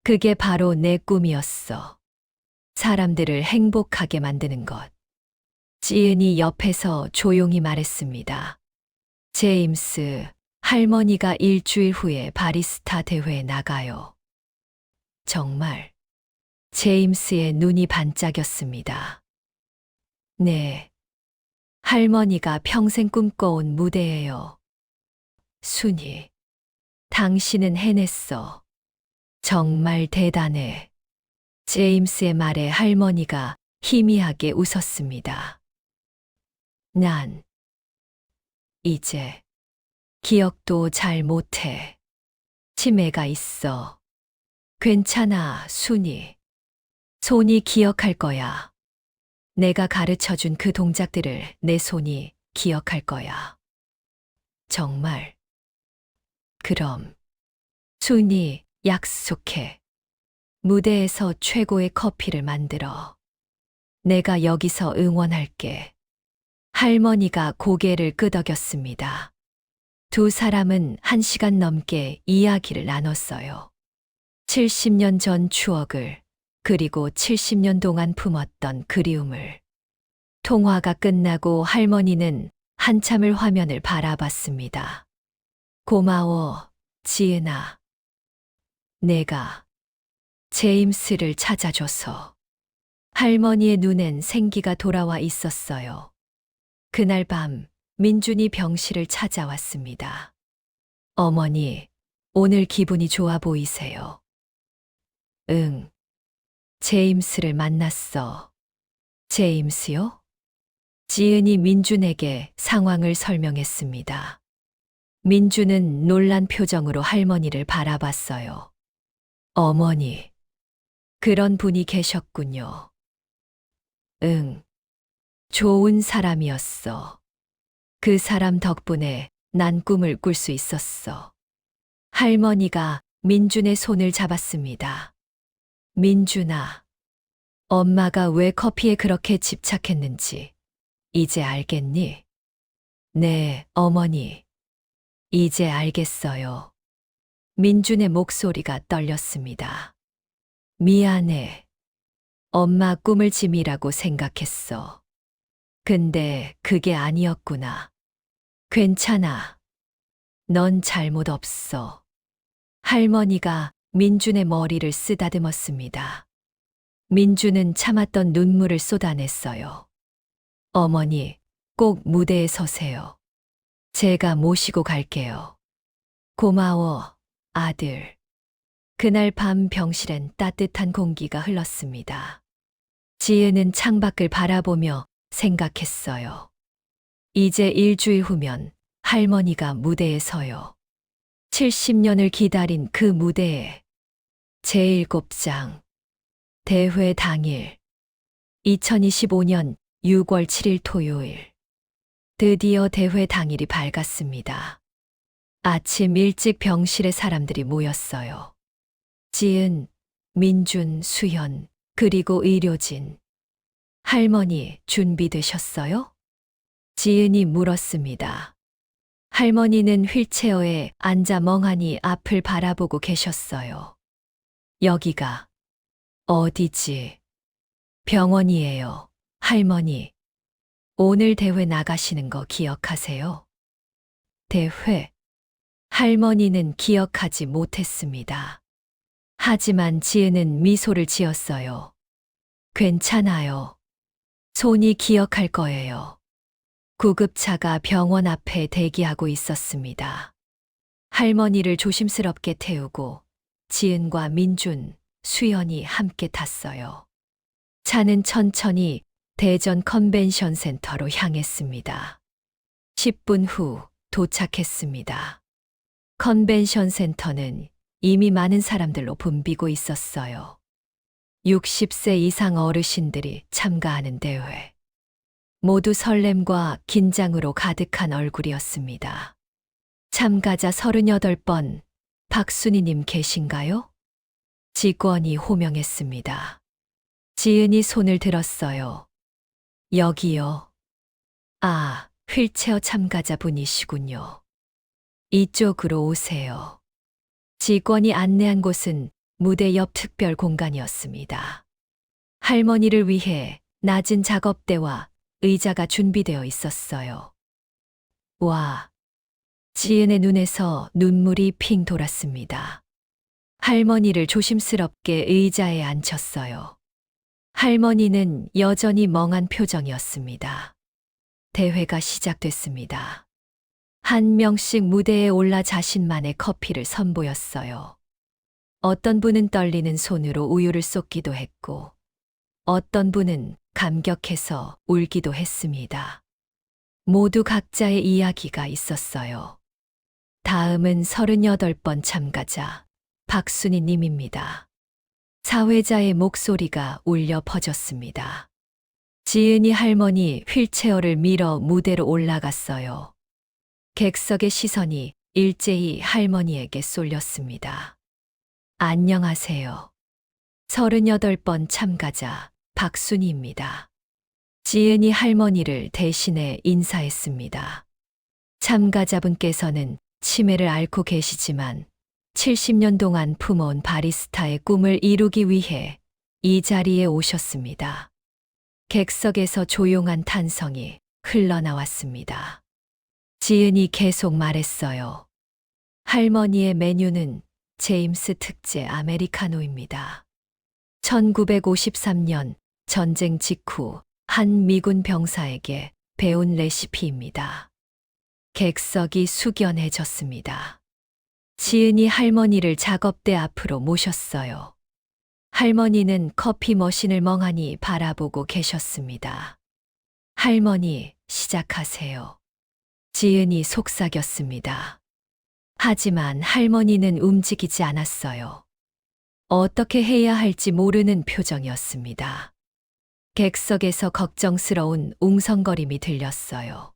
그게 바로 내 꿈이었어. 사람들을 행복하게 만드는 것. 지은이 옆에서 조용히 말했습니다. 제임스, 할머니가 일주일 후에 바리스타 대회에 나가요. 정말. 제임스의 눈이 반짝였습니다. 네. 할머니가 평생 꿈꿔온 무대예요. 순이. 당신은 해냈어. 정말 대단해. 제임스의 말에 할머니가 희미하게 웃었습니다. 난 이제 기억도 잘 못해. 치매가 있어. 괜찮아, 순이. 손이 기억할 거야. 내가 가르쳐준 그 동작들을 내 손이 기억할 거야. 정말. 그럼. 순이, 약속해. 무대에서 최고의 커피를 만들어. 내가 여기서 응원할게. 할머니가 고개를 끄덕였습니다. 두 사람은 1시간 넘게 이야기를 나눴어요. 70년 전 추억을, 그리고 70년 동안 품었던 그리움을. 통화가 끝나고 할머니는 한참을 화면을 바라봤습니다. 고마워, 지은아. 내가 제임스를 찾아줘서. 할머니의 눈엔 생기가 돌아와 있었어요. 그날 밤 민준이 병실을 찾아왔습니다. 어머니, 오늘 기분이 좋아 보이세요. 응. 제임스를 만났어. 제임스요? 지은이 민준에게 상황을 설명했습니다. 민준은 놀란 표정으로 할머니를 바라봤어요. 어머니, 그런 분이 계셨군요. 응. 좋은 사람이었어. 그 사람 덕분에 난 꿈을 꿀 수 있었어. 할머니가 민준의 손을 잡았습니다. 민준아, 엄마가 왜 커피에 그렇게 집착했는지 이제 알겠니? 네, 어머니. 이제 알겠어요. 민준의 목소리가 떨렸습니다. 미안해. 엄마 꿈을 짐이라고 생각했어. 근데 그게 아니었구나. 괜찮아. 넌 잘못 없어. 할머니가 민준의 머리를 쓰다듬었습니다. 민준은 참았던 눈물을 쏟아냈어요. 어머니, 꼭 무대에 서세요. 제가 모시고 갈게요. 고마워, 아들. 그날 밤 병실엔 따뜻한 공기가 흘렀습니다. 지은은 창밖을 바라보며 생각했어요. 이제 일주일 후면 할머니가 무대에 서요. 70년을 기다린 그 무대에 제7장 대회 당일 2025년 6월 7일 토요일 드디어 대회 당일이 밝았습니다. 아침 일찍 병실에 사람들이 모였어요. 지은, 민준, 수현, 그리고 의료진. 할머니 준비되셨어요? 지은이 물었습니다. 할머니는 휠체어에 앉아 멍하니 앞을 바라보고 계셨어요. 여기가 어디지? 병원이에요, 할머니. 오늘 대회 나가시는 거 기억하세요? 대회? 할머니는 기억하지 못했습니다. 하지만 지은은 미소를 지었어요. 괜찮아요. 손이 기억할 거예요. 구급차가 병원 앞에 대기하고 있었습니다. 할머니를 조심스럽게 태우고 지은과 민준, 수연이 함께 탔어요. 차는 천천히 대전 컨벤션 센터로 향했습니다. 10분 후 도착했습니다. 컨벤션 센터는 이미 많은 사람들로 붐비고 있었어요. 60세 이상 어르신들이 참가하는 대회. 모두 설렘과 긴장으로 가득한 얼굴이었습니다. 참가자 38번, 박순희님 계신가요? 직원이 호명했습니다. 지은이 손을 들었어요. 여기요. 아, 휠체어 참가자분이시군요. 이쪽으로 오세요. 직원이 안내한 곳은 무대 옆 특별 공간이었습니다. 할머니를 위해 낮은 작업대와 의자가 준비되어 있었어요. 와, 지은의 눈에서 눈물이 핑 돌았습니다. 할머니를 조심스럽게 의자에 앉혔어요. 할머니는 여전히 멍한 표정이었습니다. 대회가 시작됐습니다. 한 명씩 무대에 올라 자신만의 커피를 선보였어요. 어떤 분은 떨리는 손으로 우유를 쏟기도 했고, 어떤 분은 감격해서 울기도 했습니다. 모두 각자의 이야기가 있었어요. 다음은 38번 참가자, 박순희 님입니다. 사회자의 목소리가 울려 퍼졌습니다. 지은이 할머니 휠체어를 밀어 무대로 올라갔어요. 객석의 시선이 일제히 할머니에게 쏠렸습니다. 안녕하세요. 38번 참가자 박순희입니다. 지은이 할머니를 대신해 인사했습니다. 참가자분께서는 치매를 앓고 계시지만 70년 동안 품어온 바리스타의 꿈을 이루기 위해 이 자리에 오셨습니다. 객석에서 조용한 탄성이 흘러나왔습니다. 지은이 계속 말했어요. 할머니의 메뉴는 제임스 특제 아메리카노입니다. 1953년 전쟁 직후 한 미군 병사에게 배운 레시피입니다. 객석이 숙연해졌습니다. 지은이 할머니를 작업대 앞으로 모셨어요. 할머니는 커피 머신을 멍하니 바라보고 계셨습니다. 할머니, 시작하세요. 지은이 속삭였습니다. 하지만 할머니는 움직이지 않았어요. 어떻게 해야 할지 모르는 표정이었습니다. 객석에서 걱정스러운 웅성거림이 들렸어요.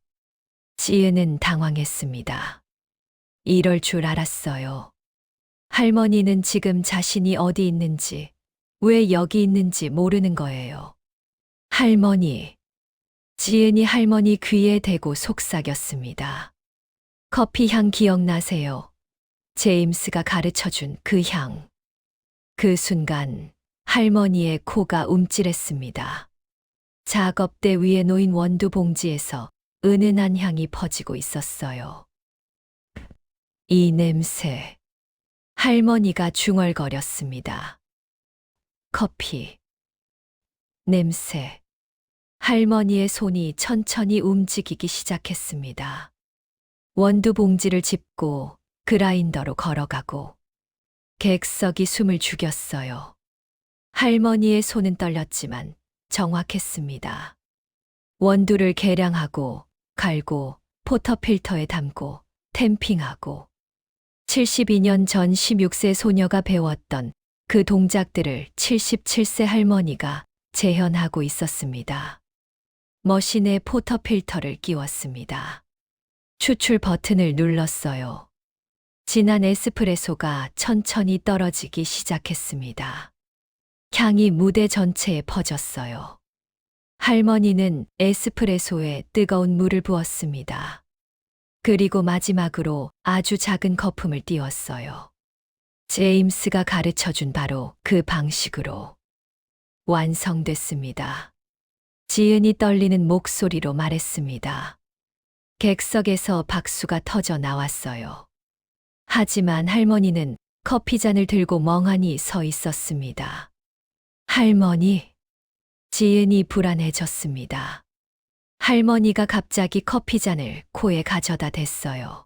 지은은 당황했습니다. 이럴 줄 알았어요. 할머니는 지금 자신이 어디 있는지, 왜 여기 있는지 모르는 거예요. 할머니. 지은이 할머니 귀에 대고 속삭였습니다. 커피 향 기억나세요? 제임스가 가르쳐준 그 향. 그 순간 할머니의 코가 움찔했습니다. 작업대 위에 놓인 원두 봉지에서 은은한 향이 퍼지고 있었어요. 이 냄새. 할머니가 중얼거렸습니다. 커피. 냄새. 할머니의 손이 천천히 움직이기 시작했습니다. 원두 봉지를 짚고 그라인더로 걸어가고 객석이 숨을 죽였어요. 할머니의 손은 떨렸지만 정확했습니다. 원두를 계량하고 갈고 포터필터에 담고 탬핑하고 72년 전 16세 소녀가 배웠던 그 동작들을 77세 할머니가 재현하고 있었습니다. 머신에 포터필터를 끼웠습니다. 추출 버튼을 눌렀어요. 진한 에스프레소가 천천히 떨어지기 시작했습니다. 향이 무대 전체에 퍼졌어요. 할머니는 에스프레소에 뜨거운 물을 부었습니다. 그리고 마지막으로 아주 작은 거품을 띄웠어요. 제임스가 가르쳐준 바로 그 방식으로 완성됐습니다. 지은이 떨리는 목소리로 말했습니다. 객석에서 박수가 터져 나왔어요. 하지만 할머니는 커피잔을 들고 멍하니 서 있었습니다. 할머니. 지은이 불안해졌습니다. 할머니가 갑자기 커피잔을 코에 가져다 댔어요.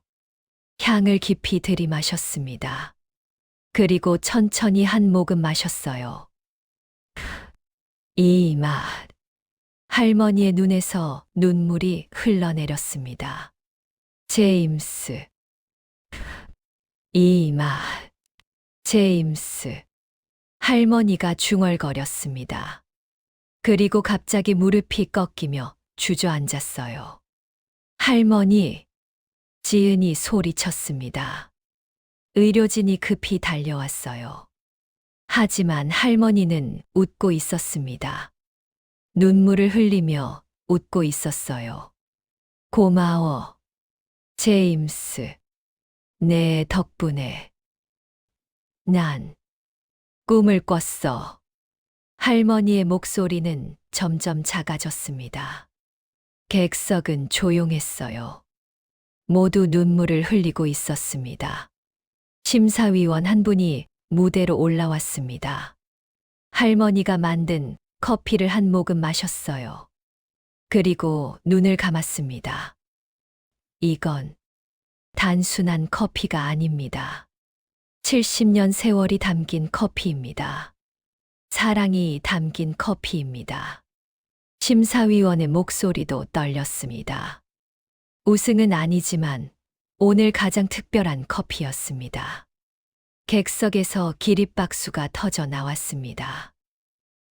향을 깊이 들이마셨습니다. 그리고 천천히 한 모금 마셨어요. 이 맛. 할머니의 눈에서 눈물이 흘러내렸습니다. 제임스. 이 맛. 제임스. 할머니가 중얼거렸습니다. 그리고 갑자기 무릎이 꺾이며 주저앉았어요. 할머니, 지은이 소리쳤습니다. 의료진이 급히 달려왔어요. 하지만 할머니는 웃고 있었습니다. 눈물을 흘리며 웃고 있었어요. 고마워, 제임스. 내 덕분에 난 꿈을 꿨어. 할머니의 목소리는 점점 작아졌습니다. 객석은 조용했어요. 모두 눈물을 흘리고 있었습니다. 심사위원 한 분이 무대로 올라왔습니다. 할머니가 만든 커피를 한 모금 마셨어요. 그리고 눈을 감았습니다. 이건 단순한 커피가 아닙니다. 70년 세월이 담긴 커피입니다. 사랑이 담긴 커피입니다. 심사위원의 목소리도 떨렸습니다. 우승은 아니지만 오늘 가장 특별한 커피였습니다. 객석에서 기립박수가 터져 나왔습니다.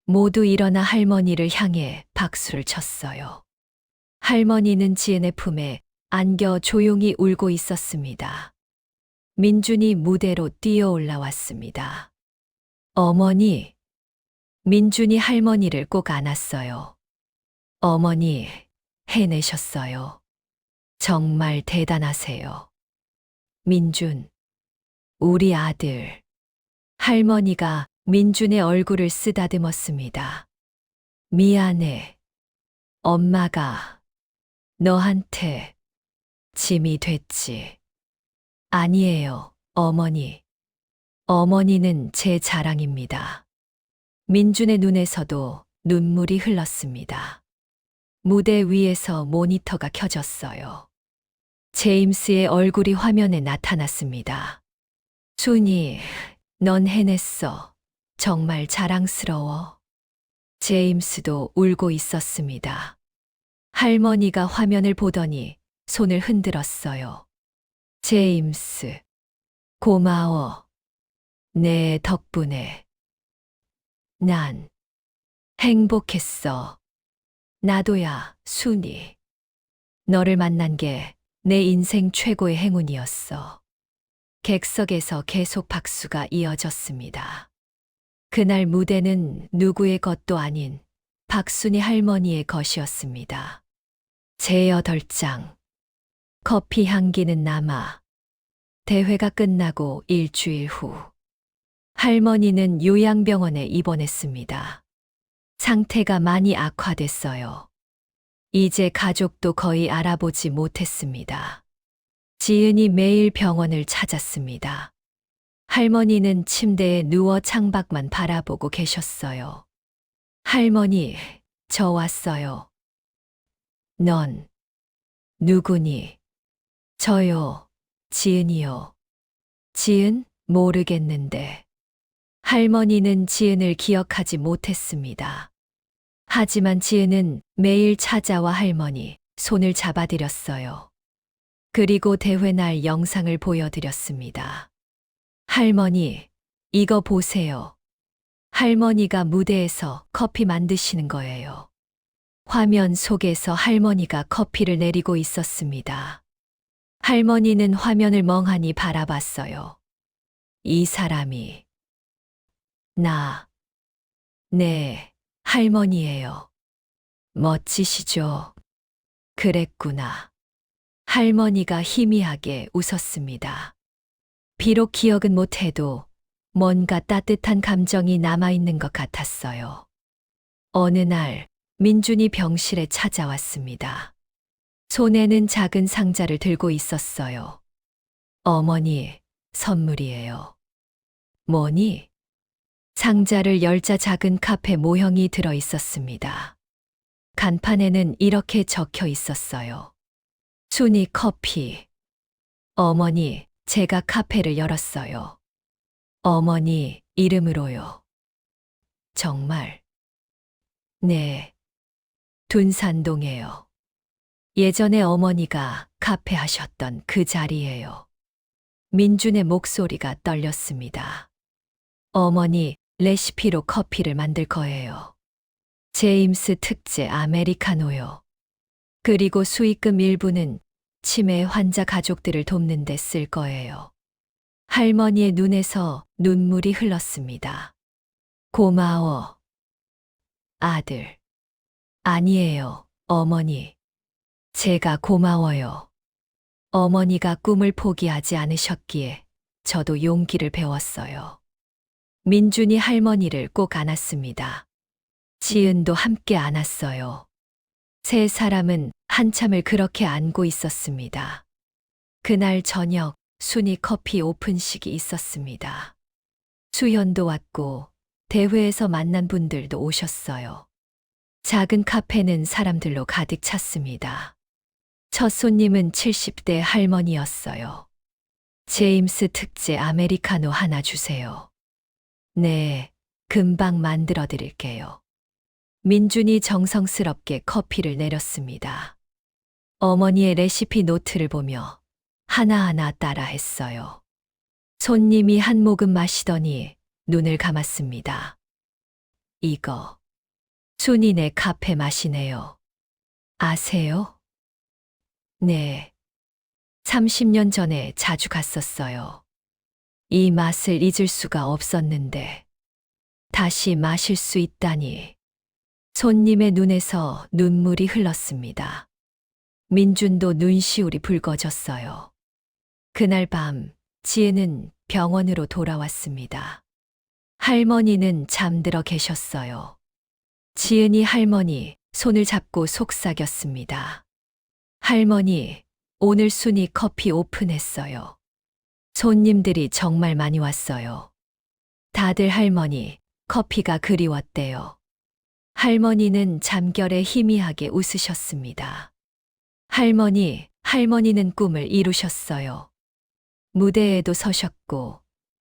모두 일어나 할머니를 향해 박수를 쳤어요. 할머니는 지은의 품에 안겨 조용히 울고 있었습니다. 민준이 무대로 뛰어 올라왔습니다. 어머니, 민준이 할머니를 꼭 안았어요. 어머니, 해내셨어요. 정말 대단하세요. 민준, 우리 아들. 할머니가 민준의 얼굴을 쓰다듬었습니다. 미안해. 엄마가 너한테 짐이 됐지. 아니에요, 어머니. 어머니는 제 자랑입니다. 민준의 눈에서도 눈물이 흘렀습니다. 무대 위에서 모니터가 켜졌어요. 제임스의 얼굴이 화면에 나타났습니다. 순이, 넌 해냈어. 정말 자랑스러워. 제임스도 울고 있었습니다. 할머니가 화면을 보더니 손을 흔들었어요. 제임스, 고마워. 내 덕분에 난 행복했어. 나도야, 순이. 너를 만난 게 내 인생 최고의 행운이었어. 객석에서 계속 박수가 이어졌습니다. 그날 무대는 누구의 것도 아닌 박순이 할머니의 것이었습니다. 제8장. 커피 향기는 남아. 대회가 끝나고 일주일 후. 할머니는 요양병원에 입원했습니다. 상태가 많이 악화됐어요. 이제 가족도 거의 알아보지 못했습니다. 지은이 매일 병원을 찾았습니다. 할머니는 침대에 누워 창밖만 바라보고 계셨어요. 할머니, 저 왔어요. 넌 누구니? 저요, 지은이요. 지은? 모르겠는데. 할머니는 지은을 기억하지 못했습니다. 하지만 지은은 매일 찾아와 할머니 손을 잡아드렸어요. 그리고 대회 날 영상을 보여드렸습니다. 할머니, 이거 보세요. 할머니가 무대에서 커피 만드시는 거예요. 화면 속에서 할머니가 커피를 내리고 있었습니다. 할머니는 화면을 멍하니 바라봤어요. 이 사람이 네, 할머니예요. 멋지시죠? 그랬구나. 할머니가 희미하게 웃었습니다. 비록 기억은 못해도 뭔가 따뜻한 감정이 남아있는 것 같았어요. 어느 날 민준이 병실에 찾아왔습니다. 손에는 작은 상자를 들고 있었어요. 어머니, 선물이에요. 뭐니? 상자를 열자 작은 카페 모형이 들어 있었습니다. 간판에는 이렇게 적혀 있었어요. 순이 커피. 어머니, 제가 카페를 열었어요. 어머니 이름으로요. 정말? 네. 둔산동에요. 예전에 어머니가 카페 하셨던 그 자리예요. 민준의 목소리가 떨렸습니다. 어머니, 레시피로 커피를 만들 거예요. 제임스 특제 아메리카노요. 그리고 수익금 일부는 치매 환자 가족들을 돕는 데 쓸 거예요. 할머니의 눈에서 눈물이 흘렀습니다. 고마워, 아들. 아니에요, 어머니. 제가 고마워요. 어머니가 꿈을 포기하지 않으셨기에 저도 용기를 배웠어요. 민준이 할머니를 꼭 안았습니다. 지은도 함께 안았어요. 세 사람은 한참을 그렇게 안고 있었습니다. 그날 저녁 순이 커피 오픈식이 있었습니다. 수현도 왔고 대회에서 만난 분들도 오셨어요. 작은 카페는 사람들로 가득 찼습니다. 첫 손님은 70대 할머니였어요. 제임스 특제 아메리카노 하나 주세요. 네, 금방 만들어 드릴게요. 민준이 정성스럽게 커피를 내렸습니다. 어머니의 레시피 노트를 보며 하나하나 따라했어요. 손님이 한 모금 마시더니 눈을 감았습니다. 이거 순이네 카페 맛이네요. 아세요? 네. 30년 전에 자주 갔었어요. 이 맛을 잊을 수가 없었는데 다시 마실 수 있다니. 손님의 눈에서 눈물이 흘렀습니다. 민준도 눈시울이 붉어졌어요. 그날 밤 지혜는 병원으로 돌아왔습니다. 할머니는 잠들어 계셨어요. 지은이 할머니 손을 잡고 속삭였습니다. 할머니, 오늘 순이 커피 오픈했어요. 손님들이 정말 많이 왔어요. 다들 할머니, 커피가 그리웠대요. 할머니는 잠결에 희미하게 웃으셨습니다. 할머니는 꿈을 이루셨어요. 무대에도 서셨고,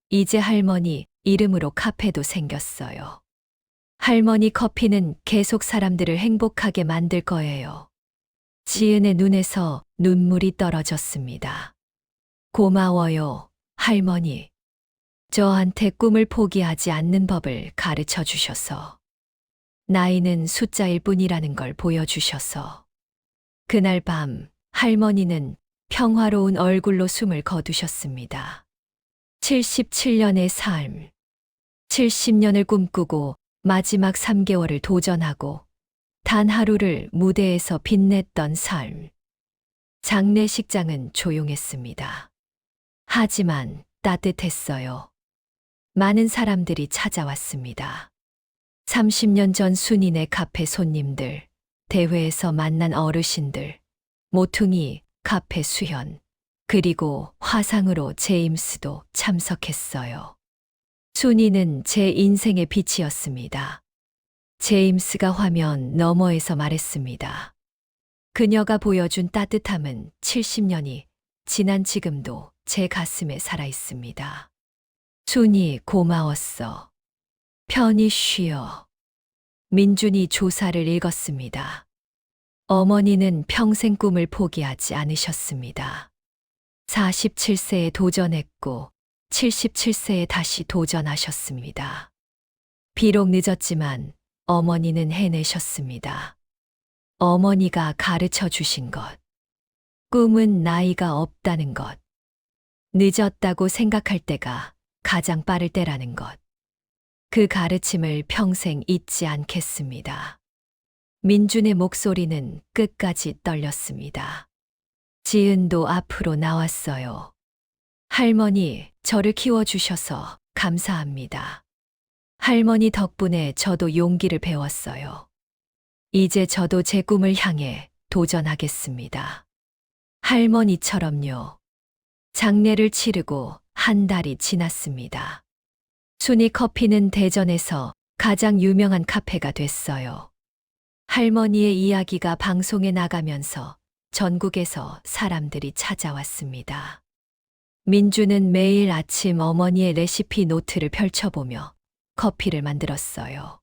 이제 할머니 이름으로 카페도 생겼어요. 할머니 커피는 계속 사람들을 행복하게 만들 거예요. 지은의 눈에서 눈물이 떨어졌습니다. 고마워요, 할머니. 저한테 꿈을 포기하지 않는 법을 가르쳐 주셔서. 나이는 숫자일 뿐이라는 걸 보여주셔서. 그날 밤 할머니는 평화로운 얼굴로 숨을 거두셨습니다. 77년의 삶. 70년을 꿈꾸고 마지막 3개월을 도전하고 단 하루를 무대에서 빛냈던 삶. 장례식장은 조용했습니다. 하지만 따뜻했어요. 많은 사람들이 찾아왔습니다. 30년 전 순이네 카페 손님들, 대회에서 만난 어르신들, 모퉁이, 카페 수현, 그리고 화상으로 제임스도 참석했어요. 순이는 제 인생의 빛이었습니다. 제임스가 화면 너머에서 말했습니다. 그녀가 보여준 따뜻함은 70년이 지난 지금도 제 가슴에 살아 있습니다. 순이 고마웠어. 편히 쉬어. 민준이 조사를 읽었습니다. 어머니는 평생 꿈을 포기하지 않으셨습니다. 47세에 도전했고 77세에 다시 도전하셨습니다. 비록 늦었지만 어머니는 해내셨습니다. 어머니가 가르쳐 주신 것. 꿈은 나이가 없다는 것. 늦었다고 생각할 때가 가장 빠를 때라는 것. 그 가르침을 평생 잊지 않겠습니다. 민준의 목소리는 끝까지 떨렸습니다. 지은도 앞으로 나왔어요. 할머니, 저를 키워주셔서 감사합니다. 할머니 덕분에 저도 용기를 배웠어요. 이제 저도 제 꿈을 향해 도전하겠습니다. 할머니처럼요. 장례를 치르고 한 달이 지났습니다. 순이 커피는 대전에서 가장 유명한 카페가 됐어요. 할머니의 이야기가 방송에 나가면서 전국에서 사람들이 찾아왔습니다. 민주는 매일 아침 어머니의 레시피 노트를 펼쳐보며 커피를 만들었어요.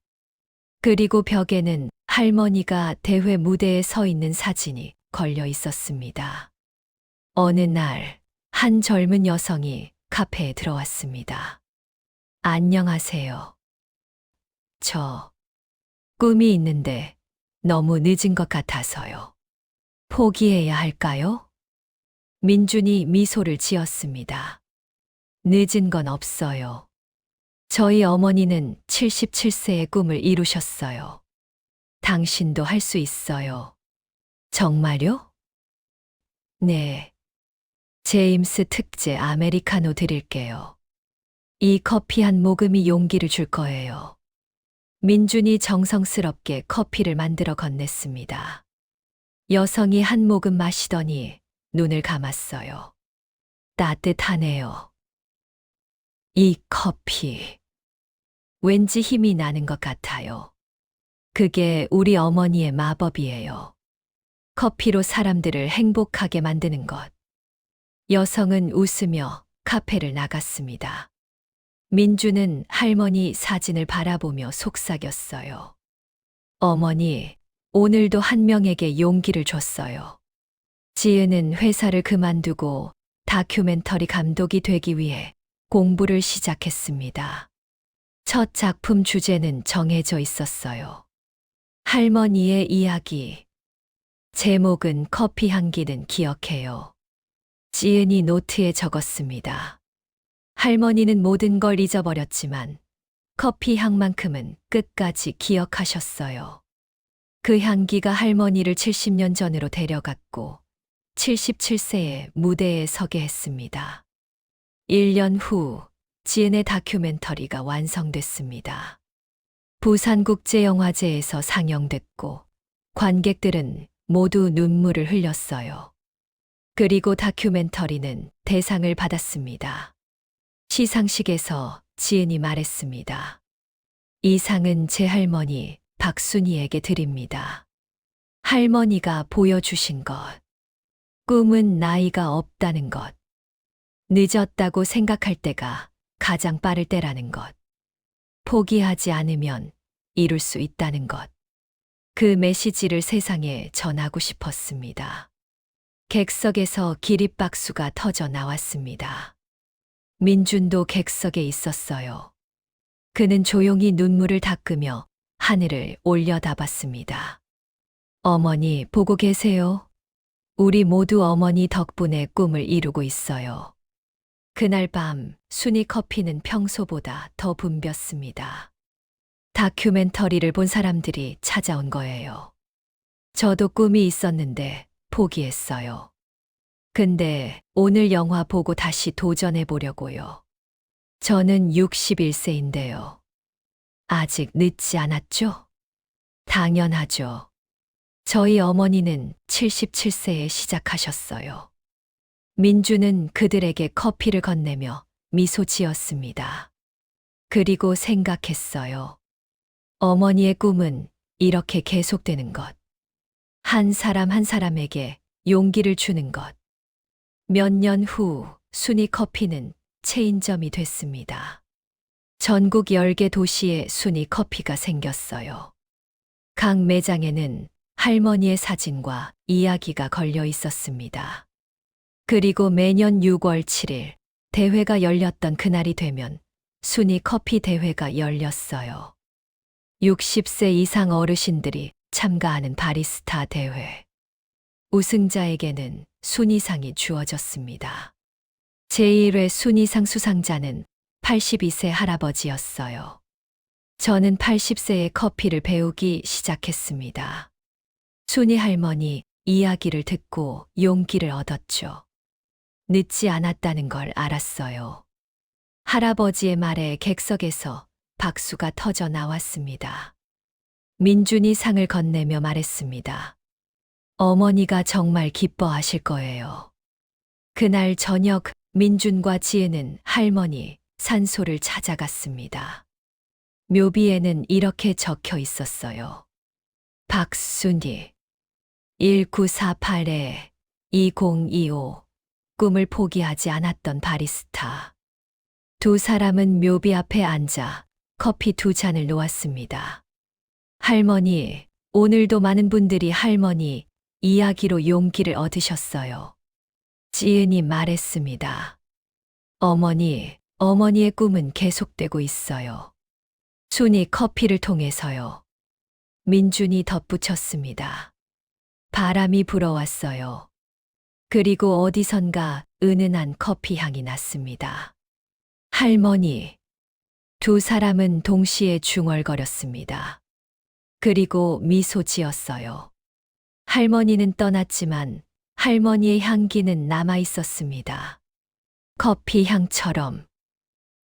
그리고 벽에는 할머니가 대회 무대에 서 있는 사진이 걸려 있었습니다. 어느 날, 한 젊은 여성이 카페에 들어왔습니다. 안녕하세요. 저 꿈이 있는데 너무 늦은 것 같아서요. 포기해야 할까요? 민준이 미소를 지었습니다. 늦은 건 없어요. 저희 어머니는 77세의 꿈을 이루셨어요. 당신도 할 수 있어요. 정말요? 네. 제임스 특제 아메리카노 드릴게요. 이 커피 한 모금이 용기를 줄 거예요. 민준이 정성스럽게 커피를 만들어 건넸습니다. 여성이 한 모금 마시더니 눈을 감았어요. 따뜻하네요. 이 커피. 왠지 힘이 나는 것 같아요. 그게 우리 어머니의 마법이에요. 커피로 사람들을 행복하게 만드는 것. 여성은 웃으며 카페를 나갔습니다. 민주는 할머니 사진을 바라보며 속삭였어요. 어머니, 오늘도 한 명에게 용기를 줬어요. 지은은 회사를 그만두고 다큐멘터리 감독이 되기 위해 공부를 시작했습니다. 첫 작품 주제는 정해져 있었어요. 할머니의 이야기. 제목은 커피 향기는 기억해요. 지은이 노트에 적었습니다. 할머니는 모든 걸 잊어버렸지만 커피 향만큼은 끝까지 기억하셨어요. 그 향기가 할머니를 70년 전으로 데려갔고 77세의 무대에 서게 했습니다. 1년 후 지은의 다큐멘터리가 완성됐습니다. 부산국제영화제에서 상영됐고 관객들은 모두 눈물을 흘렸어요. 그리고 다큐멘터리는 대상을 받았습니다. 시상식에서 지은이 말했습니다. 이 상은 제 할머니 박순이에게 드립니다. 할머니가 보여주신 것. 꿈은 나이가 없다는 것. 늦었다고 생각할 때가 가장 빠를 때라는 것. 포기하지 않으면 이룰 수 있다는 것. 그 메시지를 세상에 전하고 싶었습니다. 객석에서 기립박수가 터져 나왔습니다. 민준도 객석에 있었어요. 그는 조용히 눈물을 닦으며 하늘을 올려다봤습니다. 어머니 보고 계세요? 우리 모두 어머니 덕분에 꿈을 이루고 있어요. 그날 밤 순이 커피는 평소보다 더 붐볐습니다. 다큐멘터리를 본 사람들이 찾아온 거예요. 저도 꿈이 있었는데 포기했어요. 근데 오늘 영화 보고 다시 도전해 보려고요. 저는 61세인데요. 아직 늦지 않았죠? 당연하죠. 저희 어머니는 77세에 시작하셨어요. 민주는 그들에게 커피를 건네며 미소 지었습니다. 그리고 생각했어요. 어머니의 꿈은 이렇게 계속되는 것. 한 사람 한 사람에게 용기를 주는 것. 몇 년 후 순이 커피는 체인점이 됐습니다. 전국 10개 도시에 순이 커피가 생겼어요. 각 매장에는 할머니의 사진과 이야기가 걸려 있었습니다. 그리고 매년 6월 7일 대회가 열렸던 그날이 되면 순이 커피 대회가 열렸어요. 60세 이상 어르신들이 참가하는 바리스타 대회. 우승자에게는 순이상이 주어졌습니다. 제1회 순이상 수상자는 82세 할아버지였어요. 저는 80세에 커피를 배우기 시작했습니다. 순이 할머니 이야기를 듣고 용기를 얻었죠. 늦지 않았다는 걸 알았어요. 할아버지의 말에 객석에서 박수가 터져 나왔습니다. 민준이 상을 건네며 말했습니다. 어머니가 정말 기뻐하실 거예요. 그날 저녁 민준과 지혜는 할머니 산소를 찾아갔습니다. 묘비에는 이렇게 적혀 있었어요. 박순이 1948-2025 꿈을 포기하지 않았던 바리스타. 두 사람은 묘비 앞에 앉아 커피 2잔을 놓았습니다. 할머니, 오늘도 많은 분들이 할머니 이야기로 용기를 얻으셨어요. 지은이 말했습니다. 어머니, 어머니의 꿈은 계속되고 있어요. 순이 커피를 통해서요. 민준이 덧붙였습니다. 바람이 불어왔어요. 그리고 어디선가 은은한 커피 향이 났습니다. 할머니. 두 사람은 동시에 중얼거렸습니다. 그리고 미소 지었어요. 할머니는 떠났지만 할머니의 향기는 남아 있었습니다. 커피 향처럼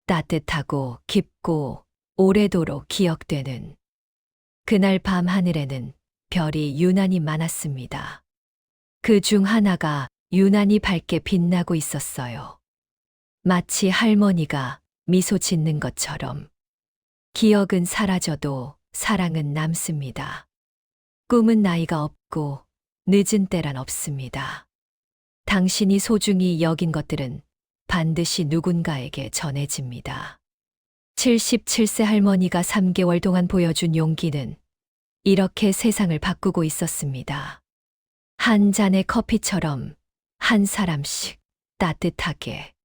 따뜻하고 깊고 오래도록 기억되는. 그날 밤 하늘에는 별이 유난히 많았습니다. 그 중 하나가 유난히 밝게 빛나고 있었어요. 마치 할머니가 미소 짓는 것처럼. 기억은 사라져도 사랑은 남습니다. 꿈은 나이가 없고 늦은 때란 없습니다. 당신이 소중히 여긴 것들은 반드시 누군가에게 전해집니다. 77세 할머니가 3개월 동안 보여준 용기는 이렇게 세상을 바꾸고 있었습니다. 한 잔의 커피처럼 한 사람씩 따뜻하게.